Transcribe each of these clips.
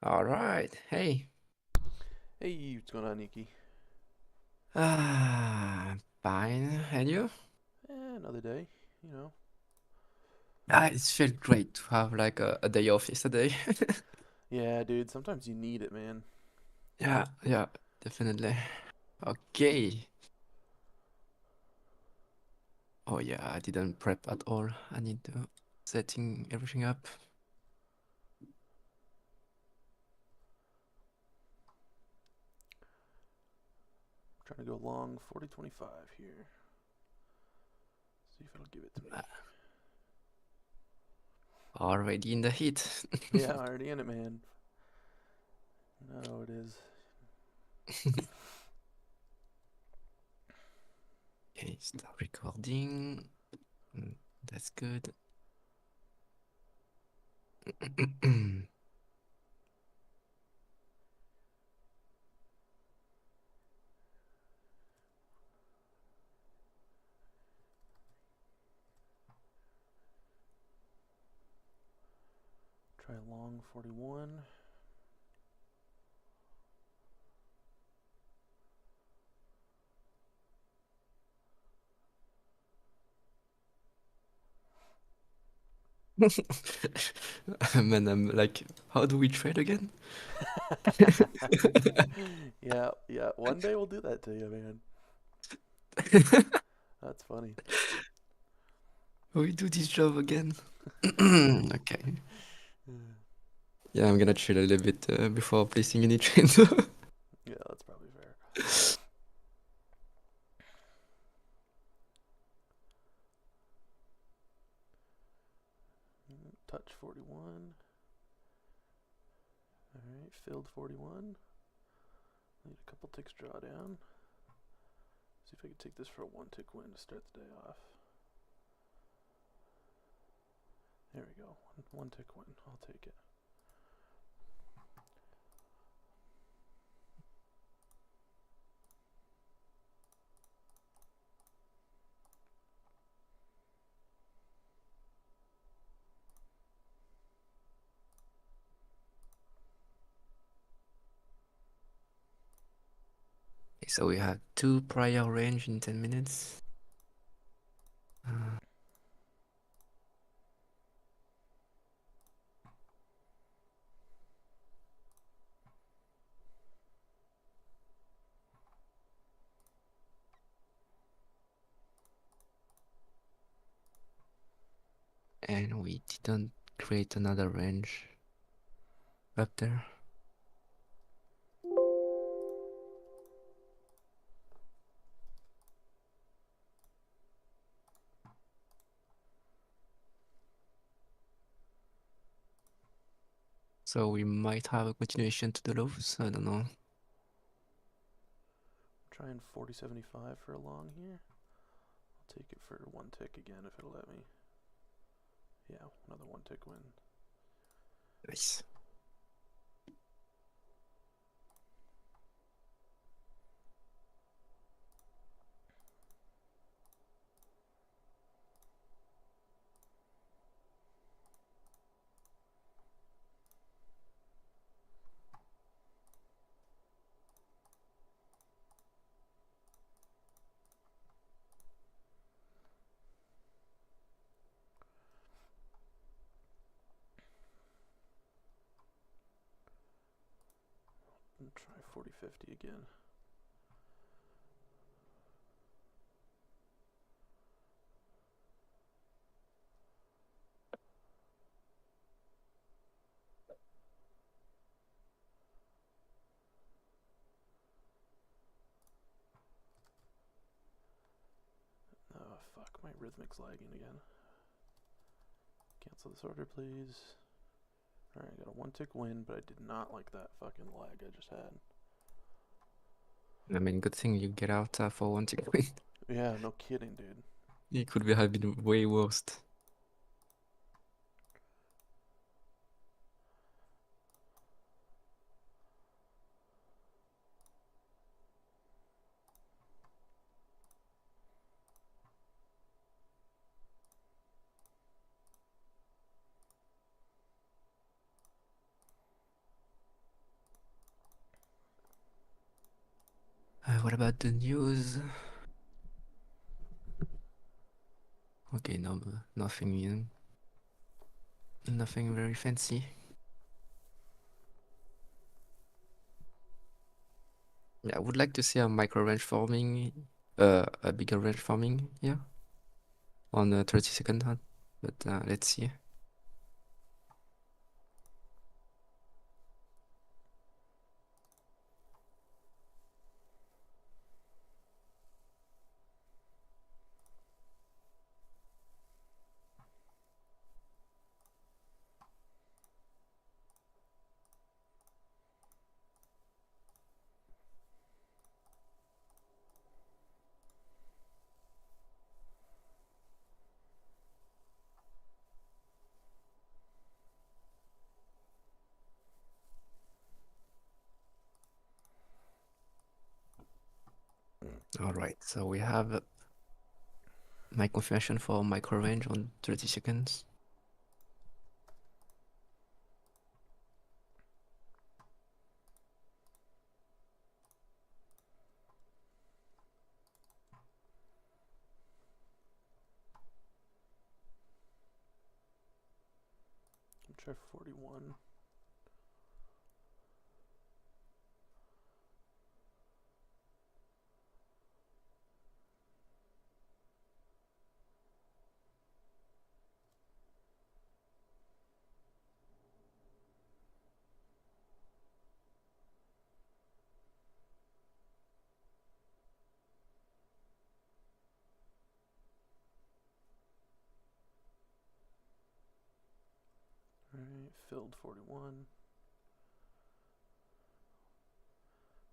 All right. Hey. Hey, what's going on, Nikki? Fine. And you? Another day, you know. It felt great to have like a day off yesterday. Yeah, dude, sometimes you need it, man. Yeah, definitely. Okay. Oh yeah, I didn't prep at all. I need to setting everything up. I'm trying to go long 40-25 here. See if it'll give it to me. Uh, Already in the heat. Yeah, already in it, man. No, it is. Okay, start recording. Mm, That's good. Try long 41. Man, I'm like, how do we trade again? Yeah, yeah. One day we'll do that to you, man. That's funny. We do this job again. Okay. Yeah, I'm gonna chill a little bit before placing any trade. Yeah, that's probably fair. Touch 41. Alright, filled 41. Need a couple ticks drawdown. See if I can take this for a one tick win to start the day off. There we go. One tick win. I'll take it. So we have two prior range in 10 minutes. Uh, and we didn't create another range up there. So we might have a continuation to the lows. I don't know. I'm trying 40.75 for a long here. I'll take it for one tick again if it'll let me. Yeah, another one tick win. Nice. And try 40.50 again. Oh, fuck. My rhythmic's lagging again. Cancel this order, please. Alright, I got a one tick win, but I did not like that fucking lag I just had. I mean, good thing you get out for one tick win. Yeah, no kidding, dude. It could be have been way worse. What about the news? Okay, no, nothing very fancy. Yeah, I would like to see a micro range forming, a bigger range forming here on a 30-second hunt, but let's see. All right, so we have my confirmation for micro range on 30 seconds. Try 41. Alright, filled 41.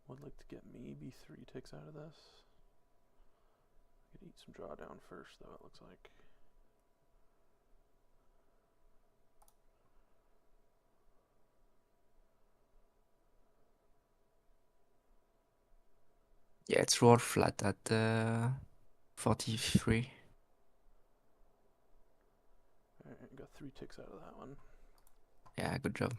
Would like to get maybe 3 ticks out of this. Could eat some drawdown first, though, it looks like. Yeah, it's rolled flat at 43. Alright, got 3 ticks out of that one. Yeah, good job.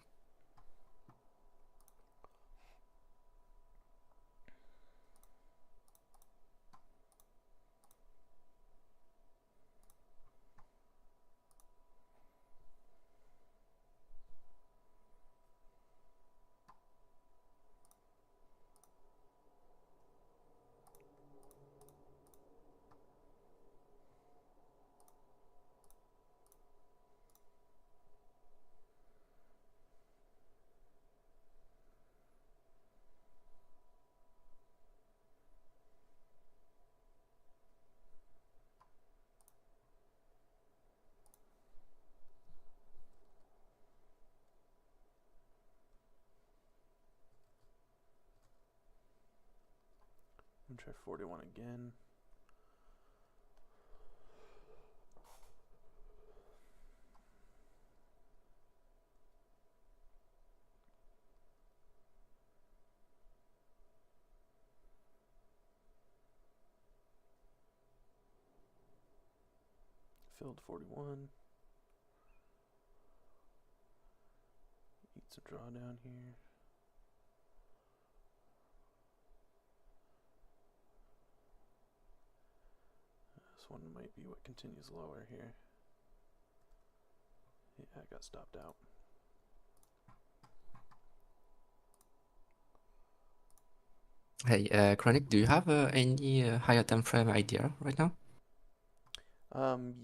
I'm gonna try 41 again. Filled 41. Eat some drawdown here. This one might be what continues lower here. Yeah, I got stopped out. Hey, Chronic, do you have any higher time frame idea right now?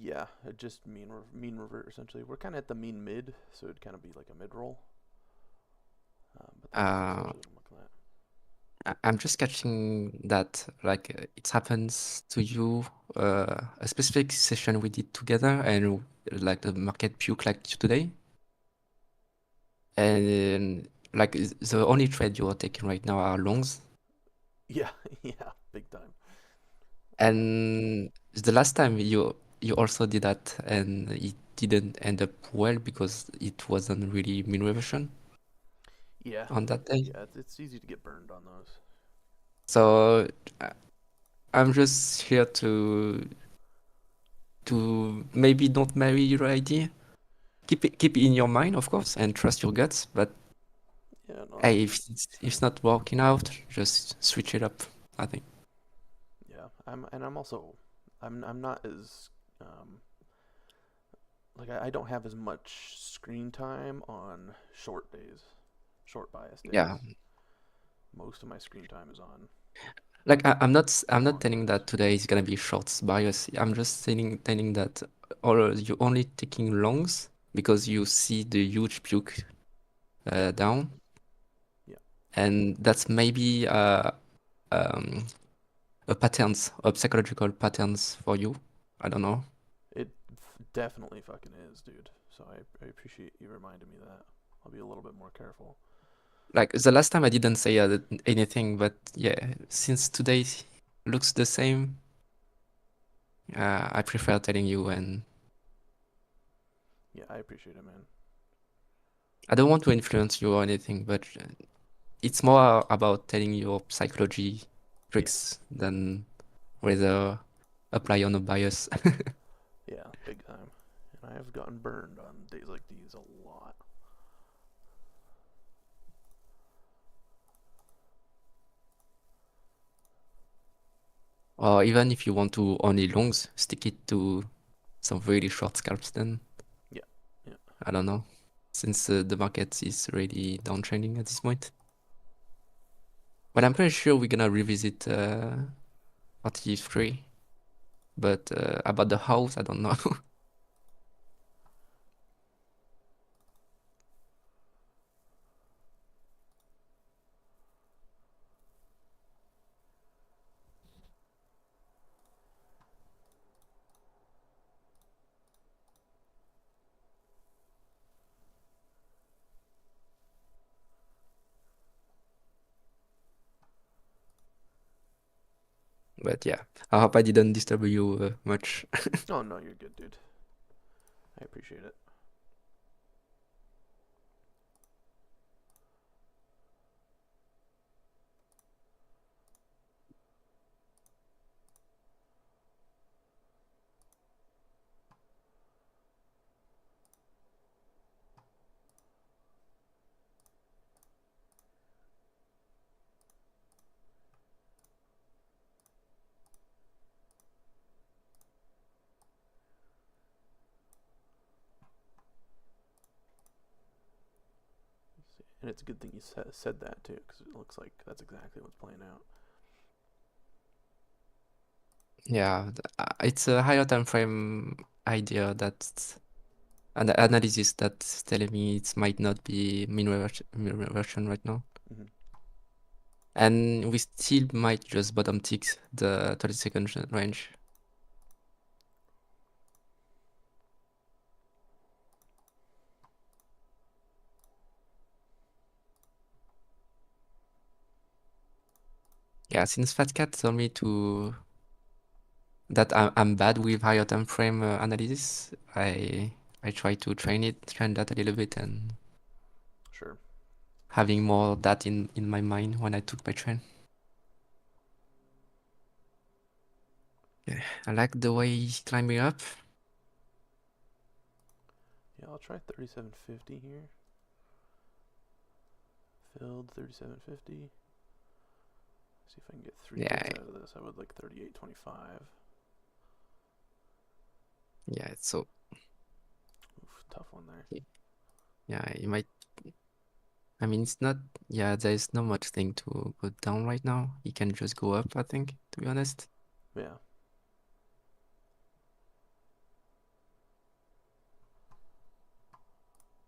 Yeah, just mean revert essentially. We're kind of at the mean mid, so it'd kind of be like a mid roll. But that's essentially what I'm looking at. I'm just catching that like it happens to you a specific session we did together and like the market puke like today. And like the only trade you're taking right now are longs. Yeah, yeah, big time. And the last time you also did that and it didn't end up well because it wasn't really mean reversion Yeah, on that day. yeah, it's easy to get burned on those. So I'm just here to maybe don't marry your idea. Keep it in your mind, of course, and trust your guts. But Yeah, no, hey, if it's not working out, just switch it up. I think. Yeah, I'm also, I'm not as, like I don't have as much screen time on short days, short bias Yeah. days. Most of my screen time is on Like I'm not long telling days. that today is gonna be shorts bias. I'm just telling that or you only taking longs because you see the huge puke Yeah, down, yeah. and that's maybe um a patterns, a psychological patterns for you. I don't know. It definitely fucking is, dude. So I appreciate you reminding me that. I'll be a little bit more careful. Like the last time I didn't say anything, but yeah, since today looks the same, I prefer telling you, and Yeah, I appreciate it, man. I don't want to influence you or anything, but it's more about telling your psychology Yeah, tricks than whether apply on a bias. yeah, big time. And I have gotten burned on days like these a lot. Or even if you want to only longs, stick it to some really short scalps then. Yeah, yeah. I don't know. Since the market is really downtrending at this point. But I'm pretty sure we're gonna revisit RT3. But about the house, I don't know. But yeah, I hope I didn't disturb you much. Oh no, you're good, dude. I appreciate it. And it's a good thing you said that too, because it looks like that's exactly what's playing out. Yeah, it's a higher time frame idea that's an analysis that's telling me it might not be mean reversion right now. Hmm. And we still might just bottom tick the 30-second range. Yeah, since Fat Cat told me to that I'm bad with higher time frame analysis, I try to train that a little bit, and Sure. having more that in my mind when I took my train. Yeah, I like the way he's climbing up. Yeah, I'll try 3750 here. Filled 3750. See if I can get 3 ticks Yeah, out of this. I would like 3825. yeah, it's so Oof, tough one there. yeah, you might. I mean, it's not. Yeah, there's not much thing to go down right now. He can just go up, I think, to be honest. Yeah. Let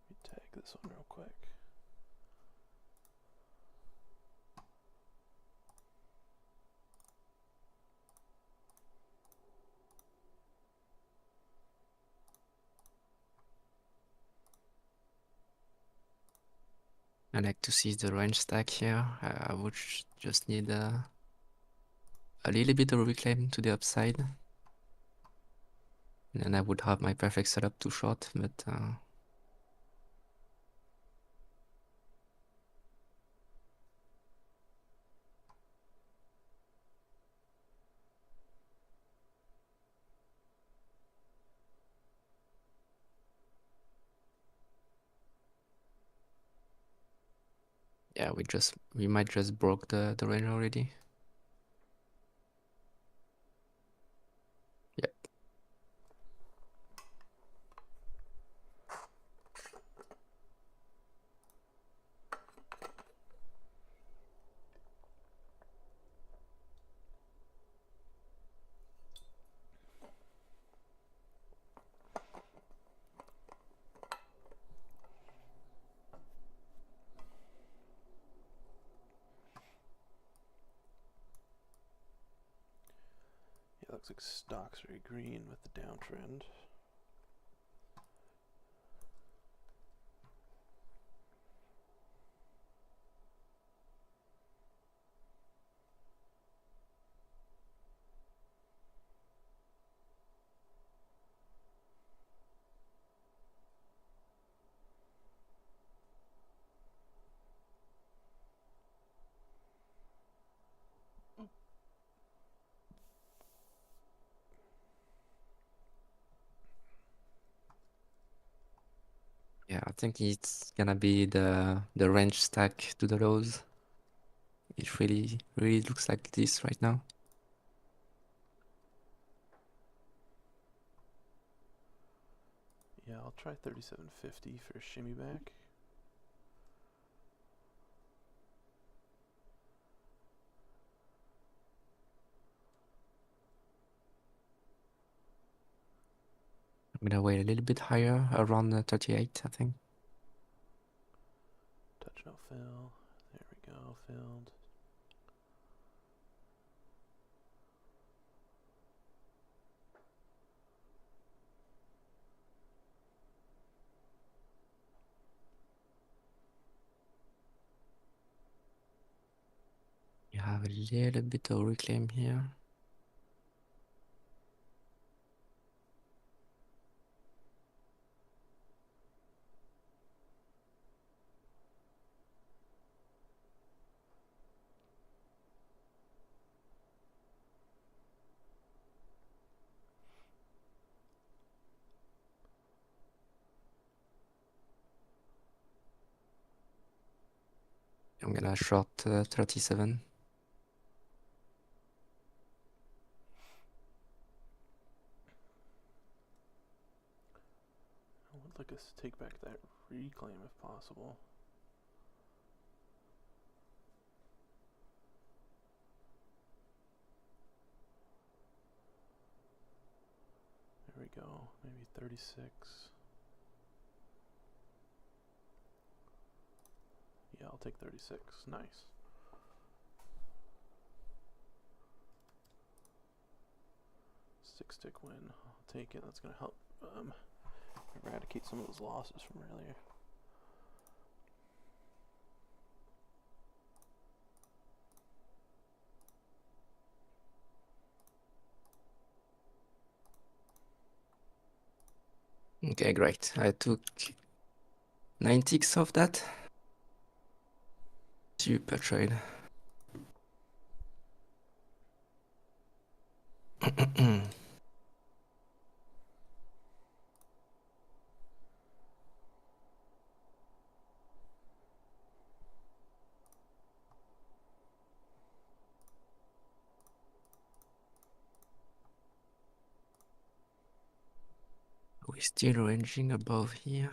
me tag this one real quick. I like to see the range stack here. I would just need a little bit of reclaim to the upside. And then I would have my perfect setup to short, but yeah, we might just broke the range already. looks like stocks are green with the downtrend. Yeah, I think it's gonna be the range stack to the lows. It really looks like this right now. Yeah, I'll try 37.50 for a shimmy back. I'm gonna wait a little bit higher, around 38, I think. Touch no fill. There we go, filled. You have a little bit of reclaim here. I'm gonna short 37. I would like us to take back that reclaim if possible. There we go, maybe 36. Yeah, I'll take 36. Nice. Six tick win. I'll take it. That's going to help eradicate some of those losses from earlier. Okay, great. I took 9 ticks off that. Super trade. We're still ranging above here.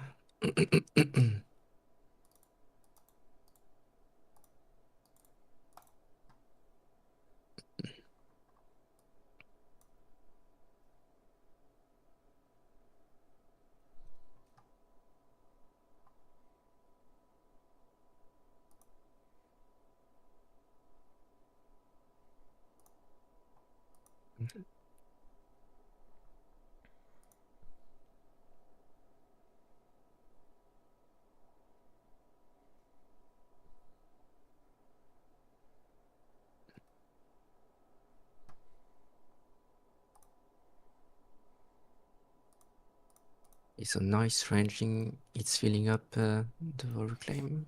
It's a nice ranging. It's filling up the reclaim.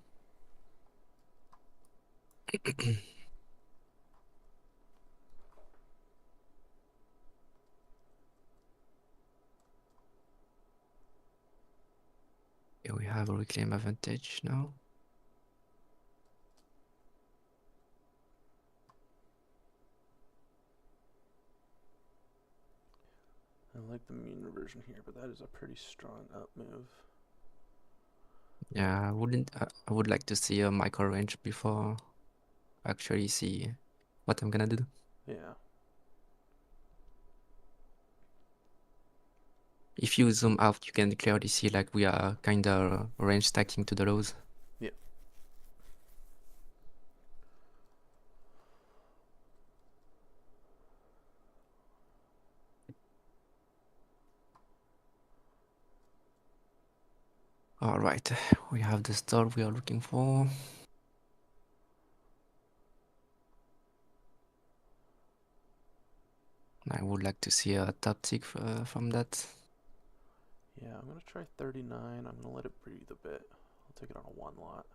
Yeah, we have a reclaim advantage now. I like the mean reversion here, but that is a pretty strong up move. Yeah, I would like to see a micro range before actually see what I'm gonna do. Yeah. If you zoom out, you can clearly see like we are kind of range stacking to the lows. Yeah. All right, we have the stall we are looking for. I would like to see a top tick from that. Yeah, I'm going to try 39. I'm going to let it breathe a bit. I'll take it on a 1 lot.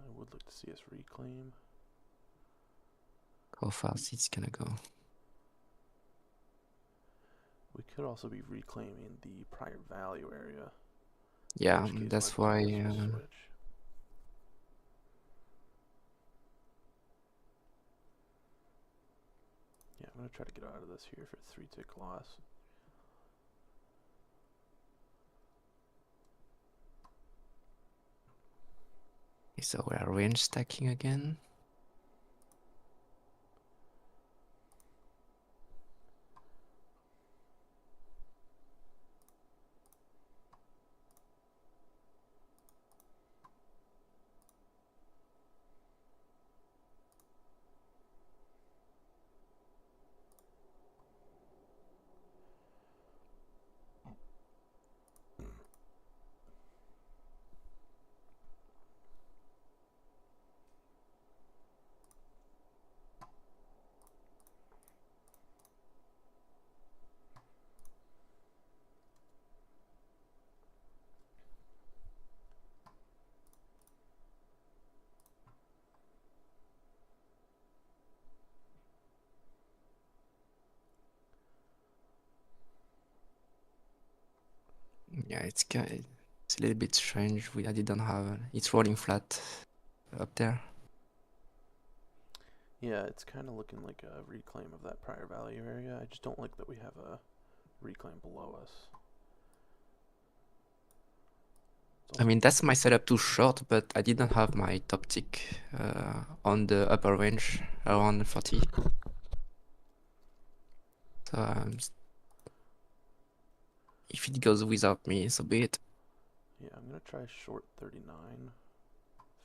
I would like to see us reclaim. How fast it's gonna go. We could also be reclaiming the prior value area. Yeah, In which case my that's plan why. is just switch. Yeah, I'm going to try to get out of this here for 3 tick loss. So we are range stacking again. Yeah, it's a little bit strange. I didn't have it's rolling flat up there. Yeah, it's kind of looking like a reclaim of that prior value area. I just don't like that we have a reclaim below us. I mean, that's my setup too short, but I didn't have my top tick on the upper range around 40. So if it goes without me, so be it. Yeah, I'm going to try short 39.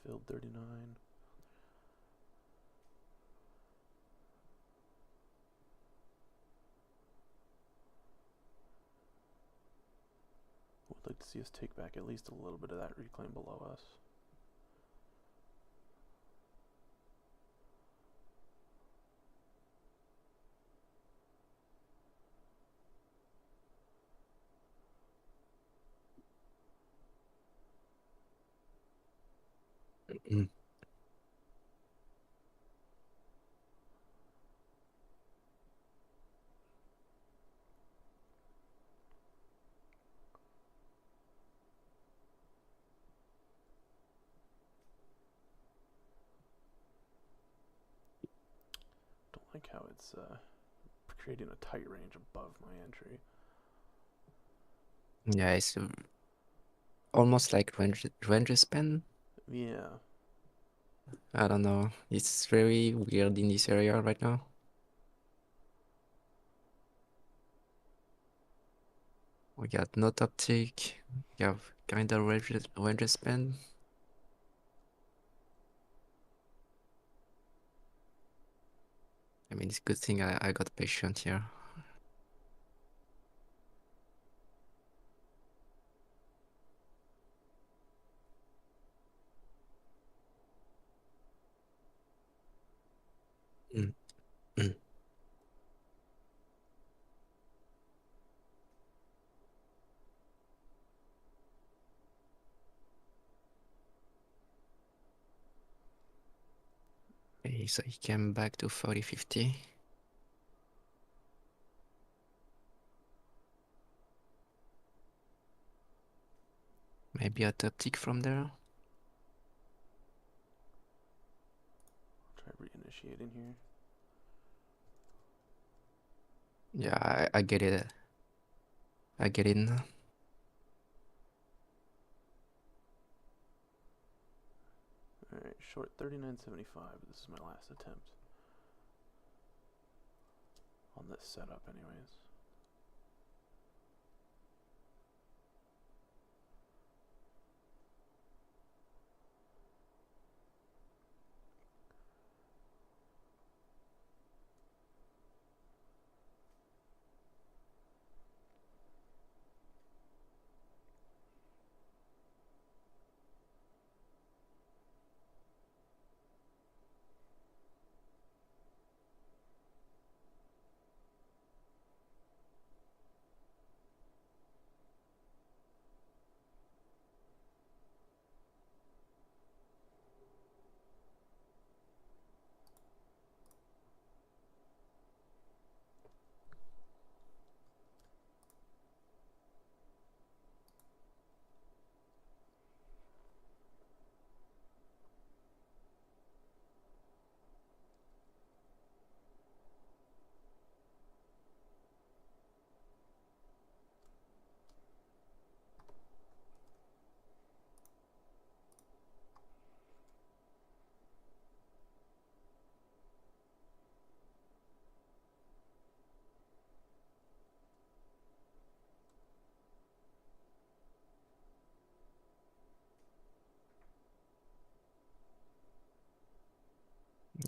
Filled 39. Would like to see us take back at least a little bit of that reclaim below us. Mm. Don't like how it's creating a tight range above my entry. Yeah, it's almost like range span. Yeah. I don't know. It's very weird in this area right now. We got no top tick. We have kind of range span. I mean, it's a good thing I got patient here. Mm. Mm. Okay, so he came back to 40-50. Maybe a top tick from there. Try reinitiating here. Yeah, I get it. I get it now. Alright, short 39.75. This is my last attempt on this setup anyways.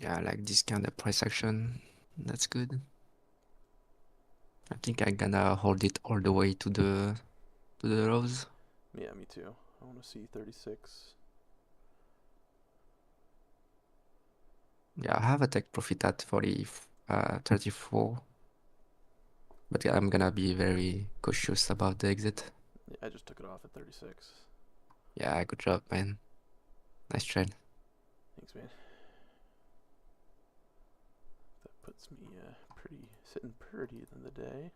Yeah, like this kind of price action. That's good. I think I'm gonna hold it all the way to the lows. Yeah, me too. I want to see 36. Yeah, I have a take profit at 34. But yeah, I'm gonna be very cautious about the exit. Yeah, I just took it off at 36. Yeah, good job, man. Nice trade. Thanks, man. That puts me sitting pretty in the day.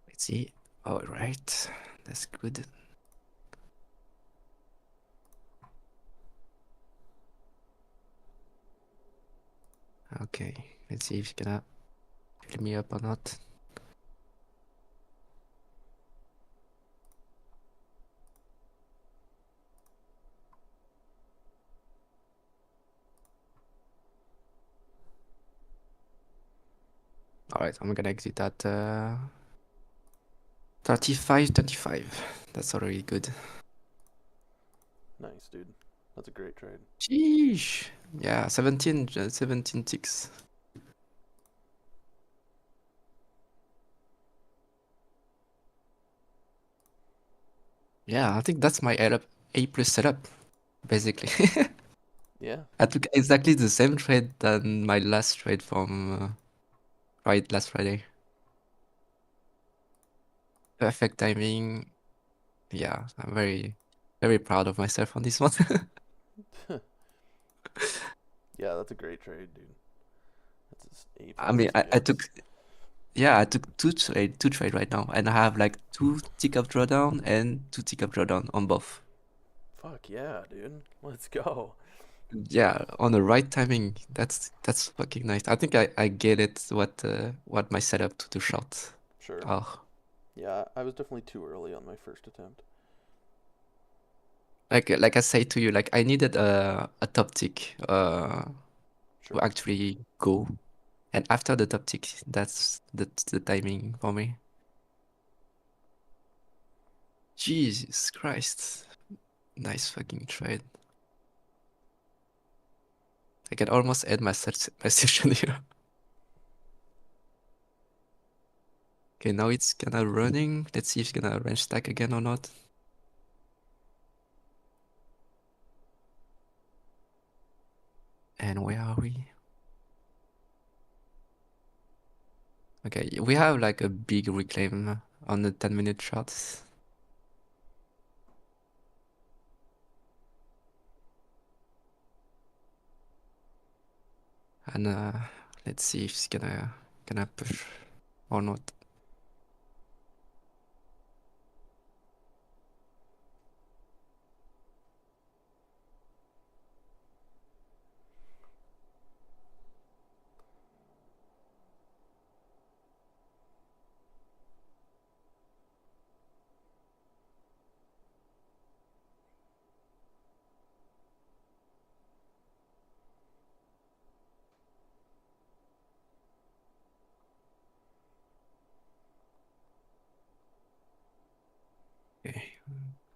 Let's see. All right, that's good. Okay, let's see if it's gonna fill me up or not. All right, I'm gonna exit at 35.25. That's already good. Nice, dude. That's a great trade. Sheesh. Yeah, 17 ticks. Yeah, I think that's my A plus setup, basically. Yeah. I took exactly the same trade than my last trade from last Friday. Perfect timing. Yeah, I'm very, very proud of myself on this one. Yeah, that's a great trade, dude. That's A I plus mean, I 2x. took, yeah, I took two trade right now, and I have like 2 tick up drawdown and 2 tick up drawdown on both. Fuck yeah, dude. Let's go. Yeah, on the right timing. That's fucking nice. I think I get it what my setup to the short. Sure. Oh, Yeah, I was definitely too early on my first attempt. like I say to you, like I needed a top tick to Sure. actually go, and after the top tick, that's the timing for me. Jesus Christ, nice fucking trade. I can almost end my session here. Okay, now it's gonna running. Let's see if it's gonna range stack again or not. And where are we? Okay, we have like a big reclaim on the 10-minute charts. And let's see if it's gonna push or not. Okay,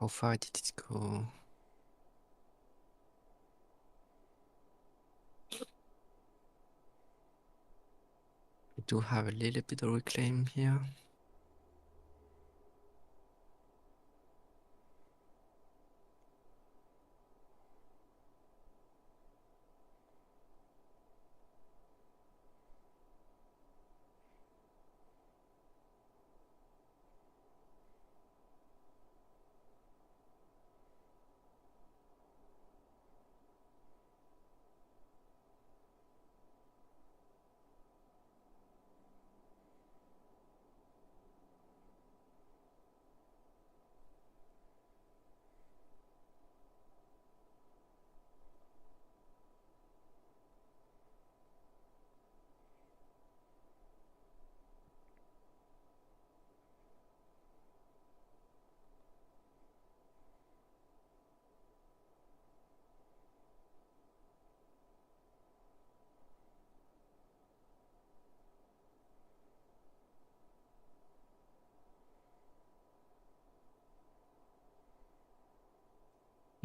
how far did it go? We do have a little bit of reclaim here.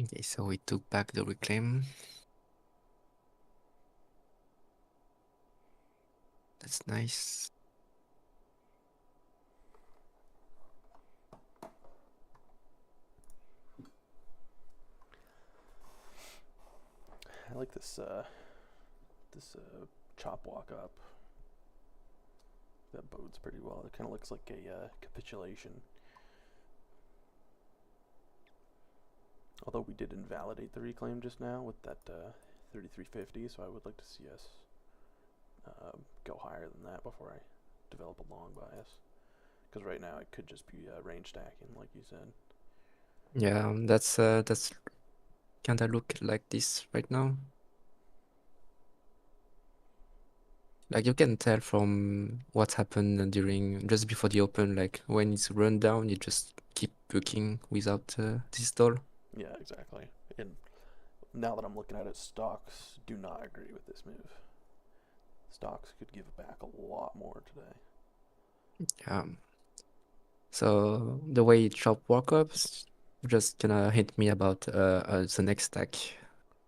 Okay, so we took back the reclaim. That's nice. I like this chop walk up. That bodes pretty well. It kind of looks like a capitulation. Although we did invalidate the reclaim just now with that 3350, so I would like to see us go higher than that before I develop a long bias. Because right now it could just be range stacking, like you said. Yeah, that's kind of look like this right now. Like you can tell from what happened during just before the open, like when it's run down, you just keep booking without this stall. Yeah, exactly. And now that I'm looking at it, stocks do not agree with this move. Stocks could give back a lot more today. Yeah. So the way chop walk-ups just gonna hint me about the next stack,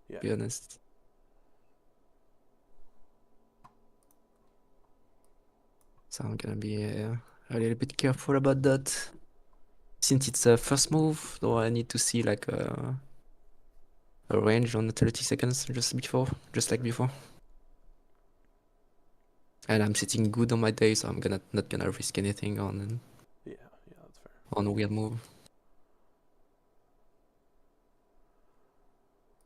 Yeah. to be honest. So I'm gonna be a little bit careful about that. Since it's a first move, though I need to see like a range on the 30 seconds just like before. And I'm sitting good on my day, so I'm not gonna risk anything on Yeah, that's fair. on a weird move.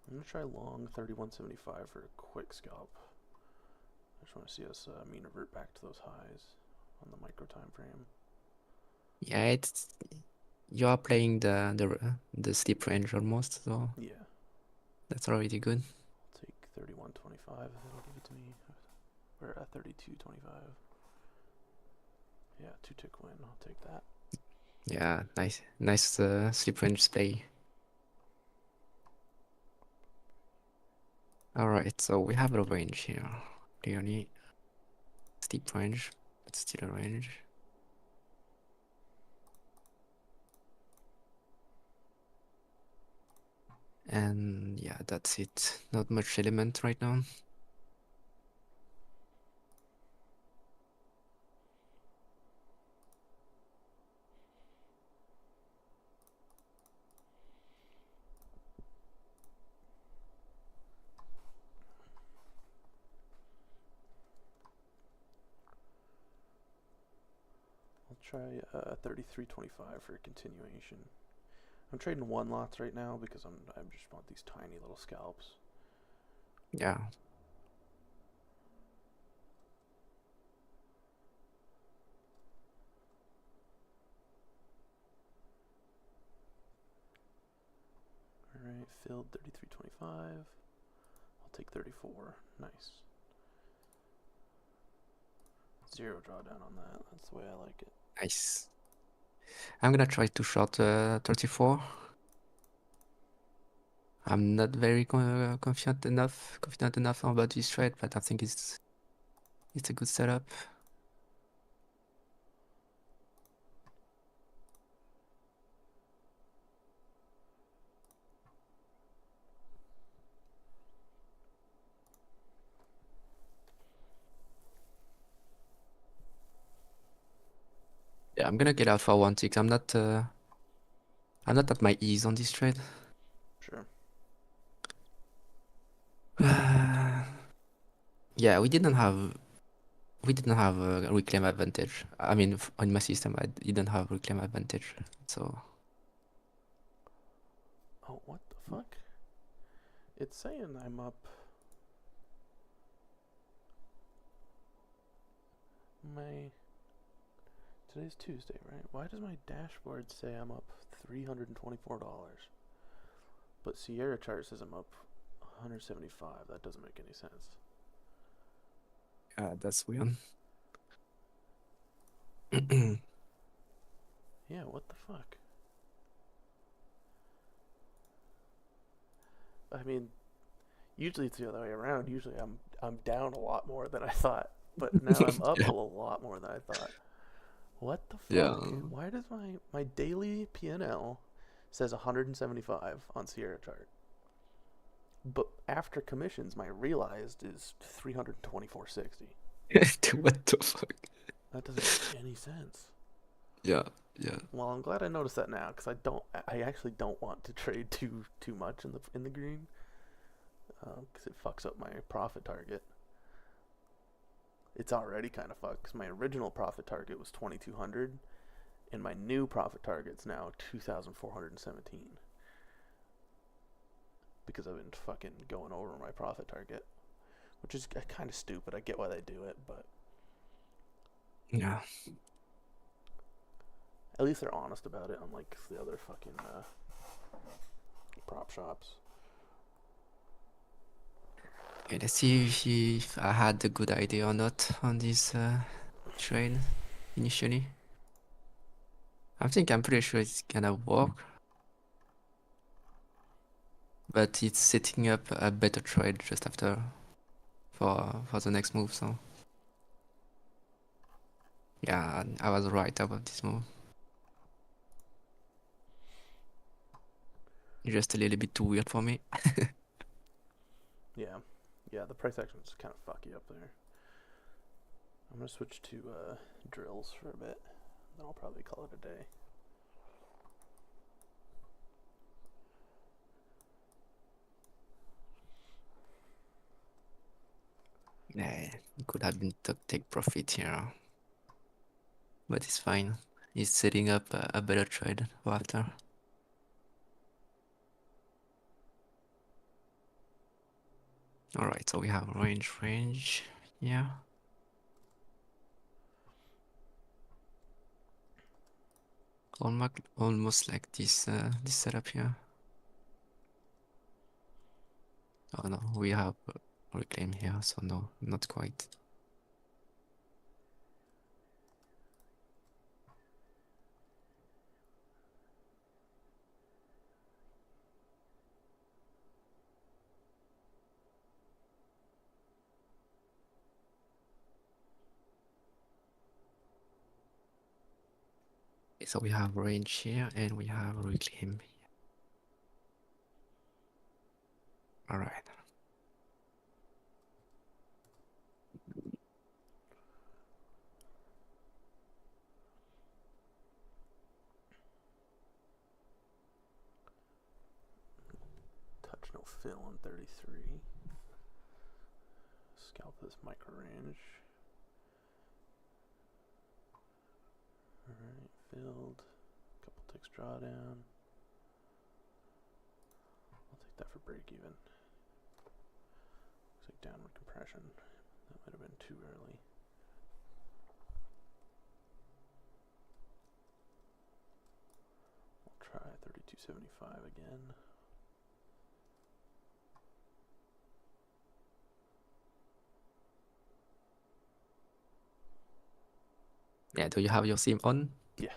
I'm gonna try long 3175 for a quick scalp. I just want to see us mean revert back to those highs on the micro time frame. Yeah, you are playing the sleep range almost, so Yeah. that's already good. I'll take 3125 if it'll give it to me. We're at 3225. Yeah, 2-tick win. I'll take that. Yeah, nice sleep range play. Alright, so we have a range here. Clearly steep range, but still a range. And yeah, that's it. Not much element right now. I'll try 3325 for a continuation. I'm trading one lots right now because I just want these tiny little scalps. Yeah. Alright, filled 3325. I'll take 34. Nice. Zero drawdown on that. That's the way I like it. Nice. I'm gonna try to short 34. I'm not very confident enough about this trade, but I think it's a good setup. Yeah, I'm gonna get out for 1 tick. I'm not at my ease on this trade. Sure. Yeah, we didn't have a reclaim advantage. I mean, on my system, I didn't have reclaim advantage. So Oh, what the fuck? It's saying I'm up. Today's Tuesday, right? Why does my dashboard say I'm up $324? But Sierra chart says I'm up 175. That doesn't make any sense. that's weird. Yeah, what the fuck? I mean, usually it's the other way around. Usually I'm down a lot more than I thought, but now I'm up a lot more than I thought. What the fuck? Yeah. Why does my daily PNL says 175 on Sierra chart. But after commissions, my realized is 324.60. What the fuck? That doesn't make any sense. Yeah, yeah. Well, I'm glad I noticed that now because I actually don't want to trade too much in the green because it fucks up my profit target. It's already kind of fucked because my original profit target was 2,200, and my new profit target's now 2,417 because I've been fucking going over my profit target, which is kind of stupid. I get why they do it, but Yeah. at least they're honest about it, unlike the other fucking prop shops. Okay, let's see if I had a good idea or not on this trade initially. I'm pretty sure it's gonna work, but it's setting up a better trade just after for the next move. So yeah, I was right about this move. Just a little bit too weird for me. Yeah, yeah, the price action is kind of fucky up there. I'm gonna switch to drills for a bit, then I'll probably call it a day. Yeah, it could have been take profit here, but it's fine. He's setting up a better trade for after. All right, so we have range, yeah. Almost like this setup here. Oh no, we have reclaim here, so no, not quite. So we have range here and we have reclaim. All right. Touch no fill on 33. Scalp this micro range. Alright, filled. Couple ticks drawdown. I'll take that for break even. Looks like downward compression. That might have been too early. I'll try 32.75 again. Yeah, do you have your sim on? Yeah.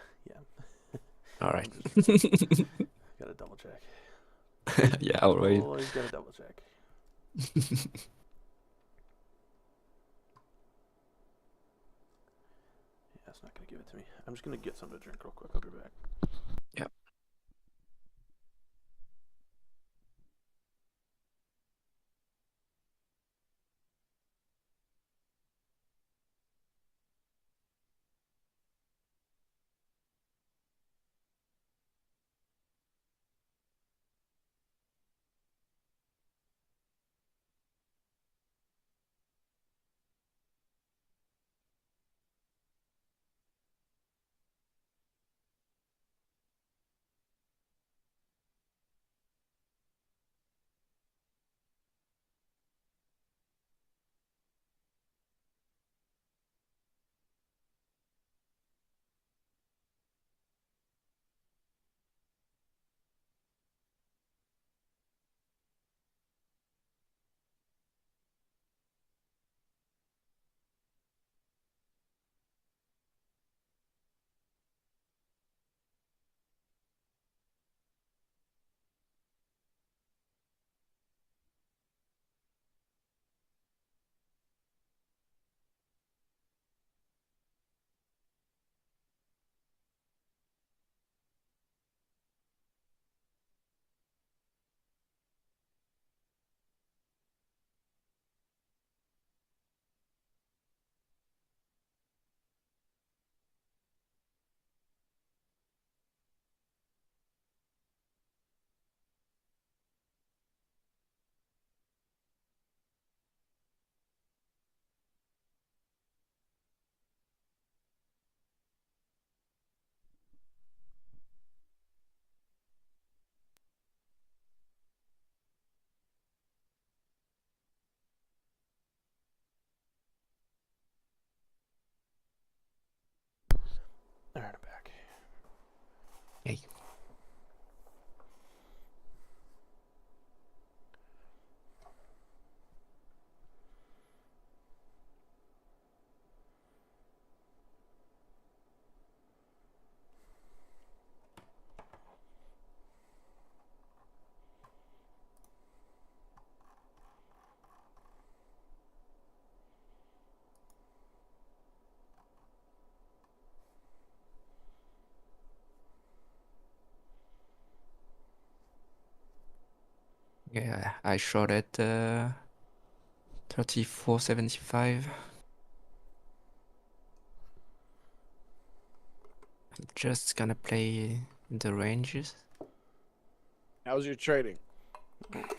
All right. Gotta double check. Yeah, all right. Always gotta double check. Yeah, it's not gonna give it to me. I'm just gonna get something to drink real quick. I'll be back. Yeah. Hey. Yeah, I shot at 34.75. I'm just gonna play the ranges. How's your trading?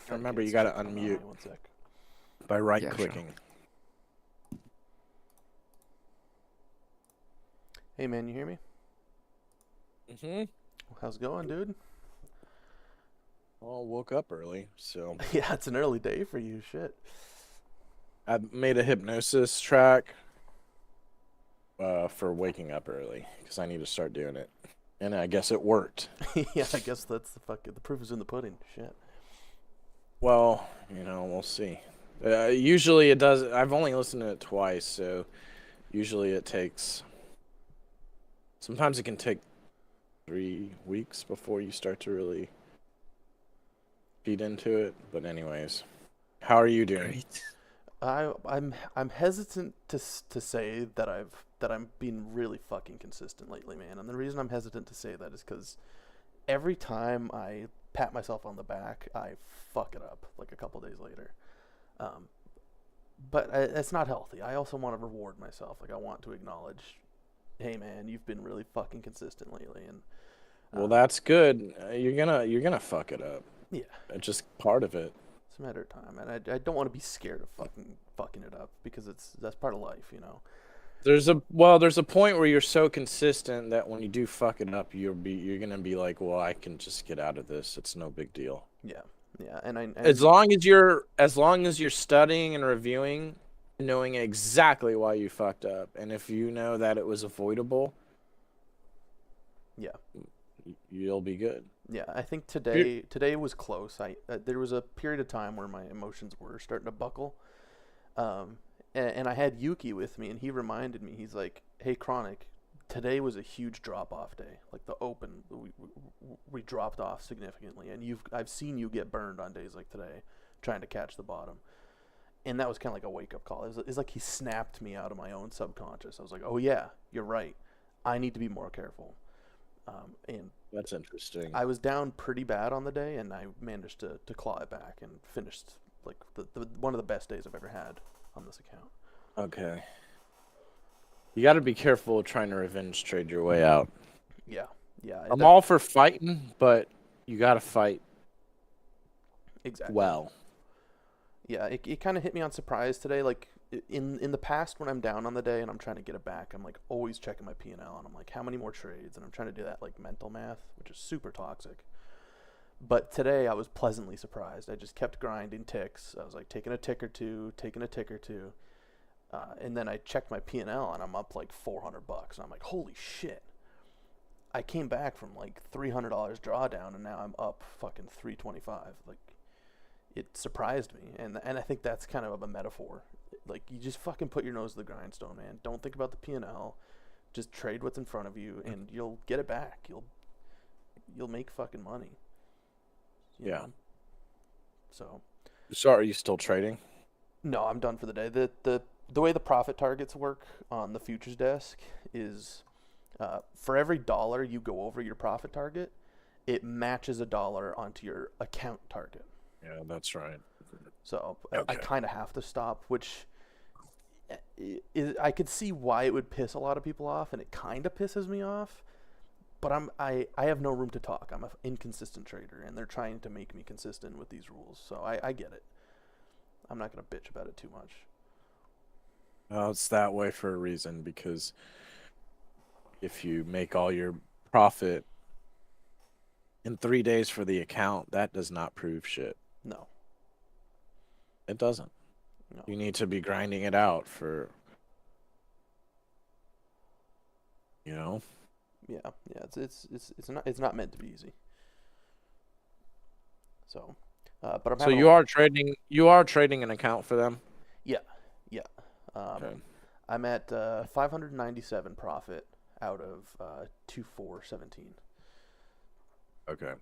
Remember, you It's gotta kicking on unmute me, 1 sec. by right Yeah, sure. clicking. Hey man, you hear me? Mm-hmm. How's it going, dude? Well, woke up early, so Yeah, it's an early day for you. Shit. I made a hypnosis track for waking up early because I need to start doing it, and I guess it worked. Yeah, I guess that's the proof is in the pudding. Shit. Well, we'll see. Usually it does. I've only listened to it twice, so usually it takes. Sometimes it can take 3 weeks before you start to really feed into it. But anyways, how are you doing? Great. I'm hesitant to say that I'm being really fucking consistent lately, man. And the reason I'm hesitant to say that is because every time I pat myself on the back, I fuck it up like a couple days later. Um, but it's not healthy. I also want to reward myself. Like I want to acknowledge, hey man, you've been really fucking consistent lately, and Well, that's good. You're gonna fuck it up. yeah, It's just part of it. it's a matter of time. And I don't want to be scared of fucking it up because that's part of life, you know. There's a point where you're so consistent that when you do fuck it up, you're gonna be like, well, I can just get out of this. It's no big deal. Yeah, yeah, and As long as you're studying and reviewing, knowing exactly why you fucked up, and if you know that it was avoidable, yeah. you'll be good. Yeah, I think today was close. There was a period of time where my emotions were starting to buckle, and I had Yuki with me, and he reminded me. He's like, "Hey, Chronic, today was a huge drop off day. Like the open, we dropped off significantly, and I've seen you get burned on days like today, trying to catch the bottom." And that was kind of like a wake up call. It's like he snapped me out of my own subconscious. I was like, "Oh yeah, you're right. I need to be more careful." And That's interesting. I was down pretty bad on the day, and I managed to claw it back and finished like the one of the best days I've ever had on this account. Okay. You got to be careful trying to revenge trade your way out. Yeah, yeah. I'm all for fighting, but you got to fight exactly well. Yeah, it kind of hit me on surprise today. Like in the past, when I'm down on the day and I'm trying to get it back, I'm like always checking my P&L, and I'm like, how many more trades? And I'm trying to do that like mental math, which is super toxic. But today I was pleasantly surprised. I just kept grinding ticks. I was like taking a tick or two, and then I checked my P&L, and I'm up like $400. And I'm like, holy shit! I came back from like $300 drawdown, and now I'm up fucking 325. Like it surprised me, and I think that's kind of a metaphor. Like you just fucking put your nose to the grindstone, man. Don't think about the P&L. Just trade what's in front of you, and you'll get it back. You'll make fucking money. Yeah. Know? So. So are you still trading? No, I'm done for the day. The way the profit targets work on the futures desk is for every dollar you go over your profit target, it matches a dollar onto your account target. Yeah, that's right. So Okay. I kind of have to stop, which I could see why it would piss a lot of people off, and it kind of pisses me off. But I have no room to talk. I'm an inconsistent trader, and they're trying to make me consistent with these rules. So I get it. I'm not gonna bitch about it too much. Well, it's that way for a reason, because if you make all your profit in 3 days for the account, that does not prove shit. No. It doesn't. No. You need to be grinding it out for, Yeah, yeah. It's not meant to be easy. So, but I'm So having you are trading an account for them? yeah, yeah. Okay. I'm at 597 profit out of 2417. Okay.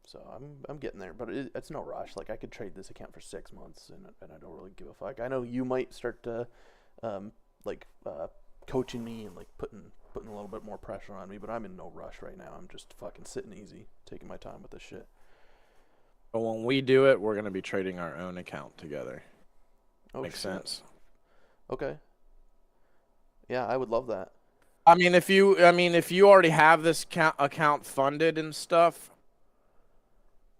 So I'm getting there, but it's no rush. Like I could trade this account for 6 months, and I don't really give a fuck. I know you might start to, um, like coaching me and like putting a little bit more pressure on me, but I'm in no rush right now. I'm just fucking sitting easy, taking my time with this shit. But when we do it, we're gonna be trading our own account together. Oh Makes shit. sense. Okay. Yeah, I would love that. I mean, if you already have this account funded and stuff,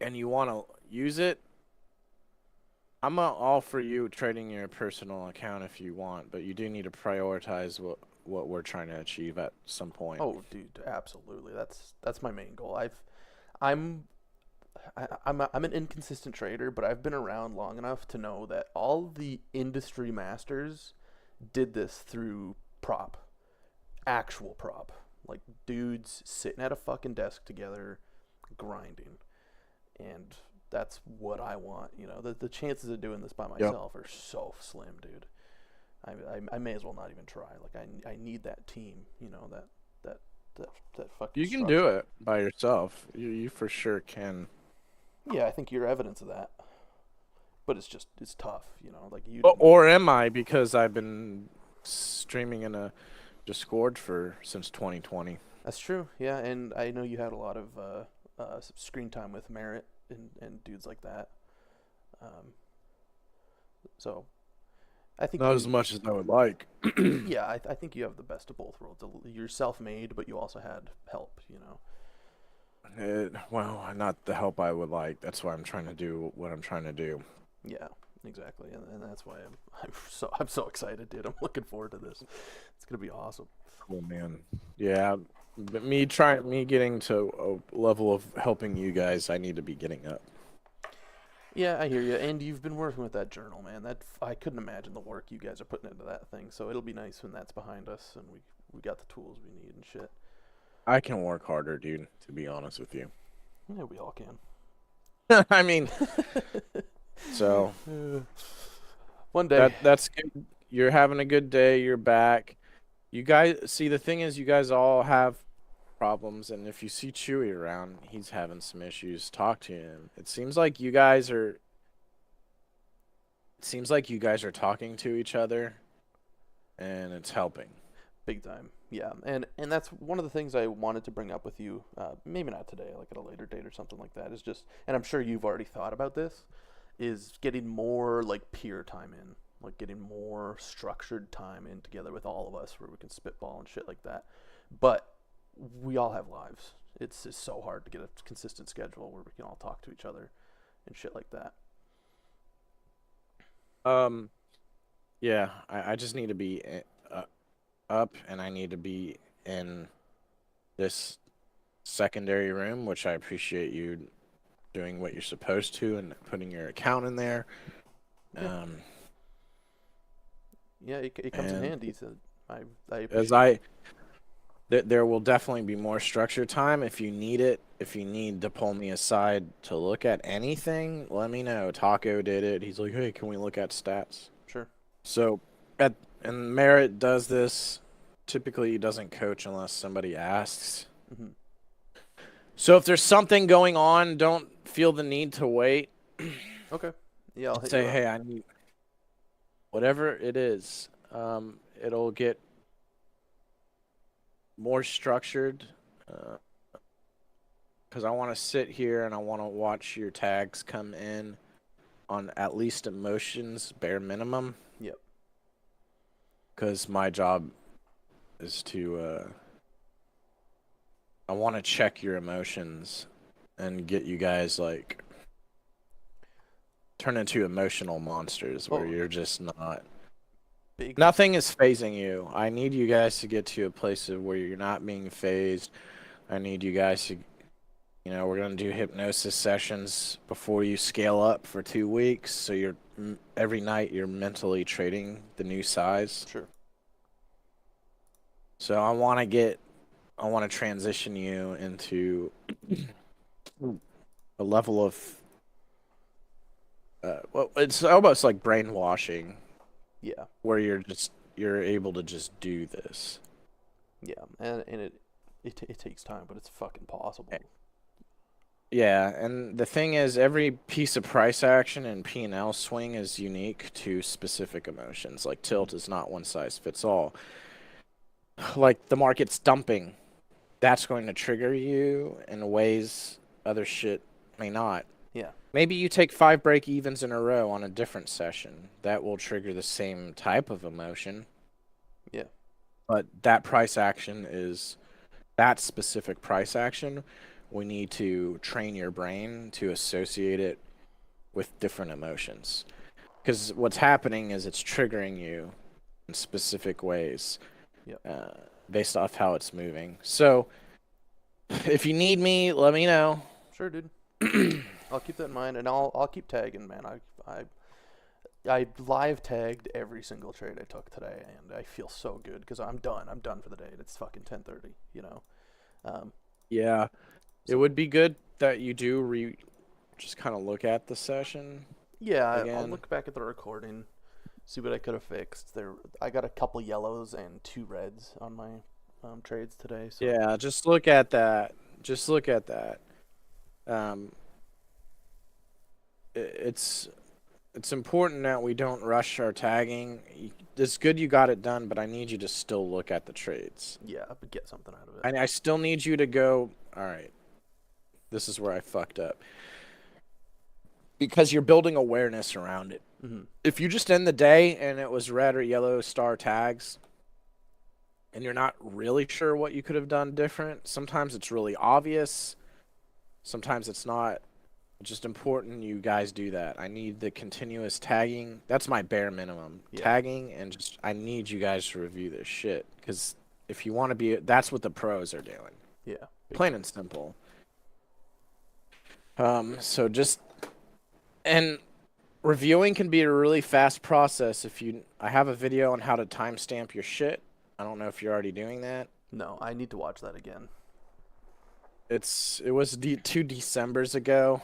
and you want to use it, I'm all for you trading your personal account if you want, but you do need to prioritize what we're trying to achieve at some point. Oh, dude, absolutely. That's my main goal. I'm I'm an inconsistent trader, but I've been around long enough to know that all the industry masters did this through actual prop, like dudes sitting at a fucking desk together, grinding, and that's what I want. You know, the chances of doing this by Yep. myself are so slim, dude. I may as well not even try. Like I need that team. You know that that fucking. You can structure. do it by yourself. You for sure can. Yeah, I think you're evidence of that. But it's tough, you know. Like you. Or am I? Because I've been streaming in a Discord since 2020. That's true. Yeah, and I know you had a lot of screen time with Merit and dudes like that. Um, so I think Not you, as much as I would like. yeah, I think you have the best of both worlds. You're self-made, but you also had help. You know. Well, not the help I would like. That's why I'm trying to do what I'm trying to do. Yeah, exactly, and that's why I'm so excited, dude. I'm looking forward to this. It's gonna be awesome. Cool, man. Yeah, but me getting to a level of helping you guys, I need to be getting up. Yeah, I hear you. And you've been working with that journal, man. I couldn't imagine the work you guys are putting into that thing. So it'll be nice when that's behind us and we got the tools we need and shit. I can work harder, dude, to be honest with you. Yeah, we all can. I mean, so One day. that's good. You're having a good day, you're back. You guys see, the thing is you guys all have problems, and if you see Chewy around, he's having some issues. Talk to him. It seems like you guys are talking to each other, and it's helping. Big time. Yeah, and that's one of the things I wanted to bring up with you. Maybe not today, like at a later date or something like that. Is just, and I'm sure you've already thought about this, is getting more like peer time in, like getting more structured time in together with all of us, where we can spitball and shit like that. But we all have lives. It's just so hard to get a consistent schedule where we can all talk to each other and shit like that. Yeah, I just need to be up, and I need to be in this secondary room, which I appreciate you doing what you're supposed to and putting your account in there. Yeah. Yeah, it comes in and handy. So I as appreciate there will definitely be more structure time if you need it. If you need to pull me aside to look at anything, let me know. Taco did it. He's like, hey, can we look at stats? Sure. So, and Merritt does this. Typically, he doesn't coach unless somebody asks. Mm-hmm. So if there's something going on, don't feel the need to wait. Okay. Yeah, I'll hit Say, you up. hey, I need whatever it is. It'll get more structured. Because I want to sit here and I want to watch your tags come in on at least emotions, bare minimum. Yep. Because my job is to, I want to check your emotions and get you guys, like, turn into emotional monsters where Oh. you're just not. Big. Nothing is phasing you. I need you guys to get to a place of where you're not being phased. I need you guys to, we're going to do hypnosis sessions before you scale up for 2 weeks. So you're every night you're mentally trading the new size. Sure. So I want to transition you into a level of well, it's almost like brainwashing Yeah, where you're able to just do this. yeah, and it takes time, but it's fucking possible. Yeah, and the thing is, every piece of price action and P&L swing is unique to specific emotions. Like tilt is not one size fits all. Like the market's dumping, that's going to trigger you in ways other shit may not. Yeah, Maybe you take 5 break evens in a row on a different session. That will trigger the same type of emotion. yeah, But that price action is that specific price action. We need to train your brain to associate it with different emotions. Because what's happening is it's triggering you in specific ways yep. based off how it's moving. So if you need me, let me know. Sure, dude. I'll keep that in mind, and I'll keep tagging, man. I live tagged every single trade I took today, and I feel so good because I'm done. I'm done for the day. It's fucking 10:30. You know. Yeah. It would be good that you do just kind of look at the session. Yeah, I'll Again. look back at the recording, see what I could have fixed. I got a couple yellows and 2 reds on my trades today. So Yeah, just look at that. Just look at that. Um, it's important that we don't rush our tagging. It's good you got it done, but I need you to still look at the trades. yeah, but get something out of it. I still need you to go, all right, this is where I fucked up. Because you're building awareness around it. Mm-hmm. If you just end the day and it was red or yellow star tags, and you're not really sure what you could have done different, sometimes it's really obvious, sometimes it's not. It's just important you guys do that. I need the continuous tagging. That's my bare minimum. Yeah. Tagging, and just I need you guys to review this shit. Because if you want to be, that's what the pros are doing. Yeah. Plain and simple. So just, and reviewing can be a really fast process. I have a video on how to timestamp your shit. I don't know if you're already doing that. No, I need to watch that again. It was 2 Decembers ago.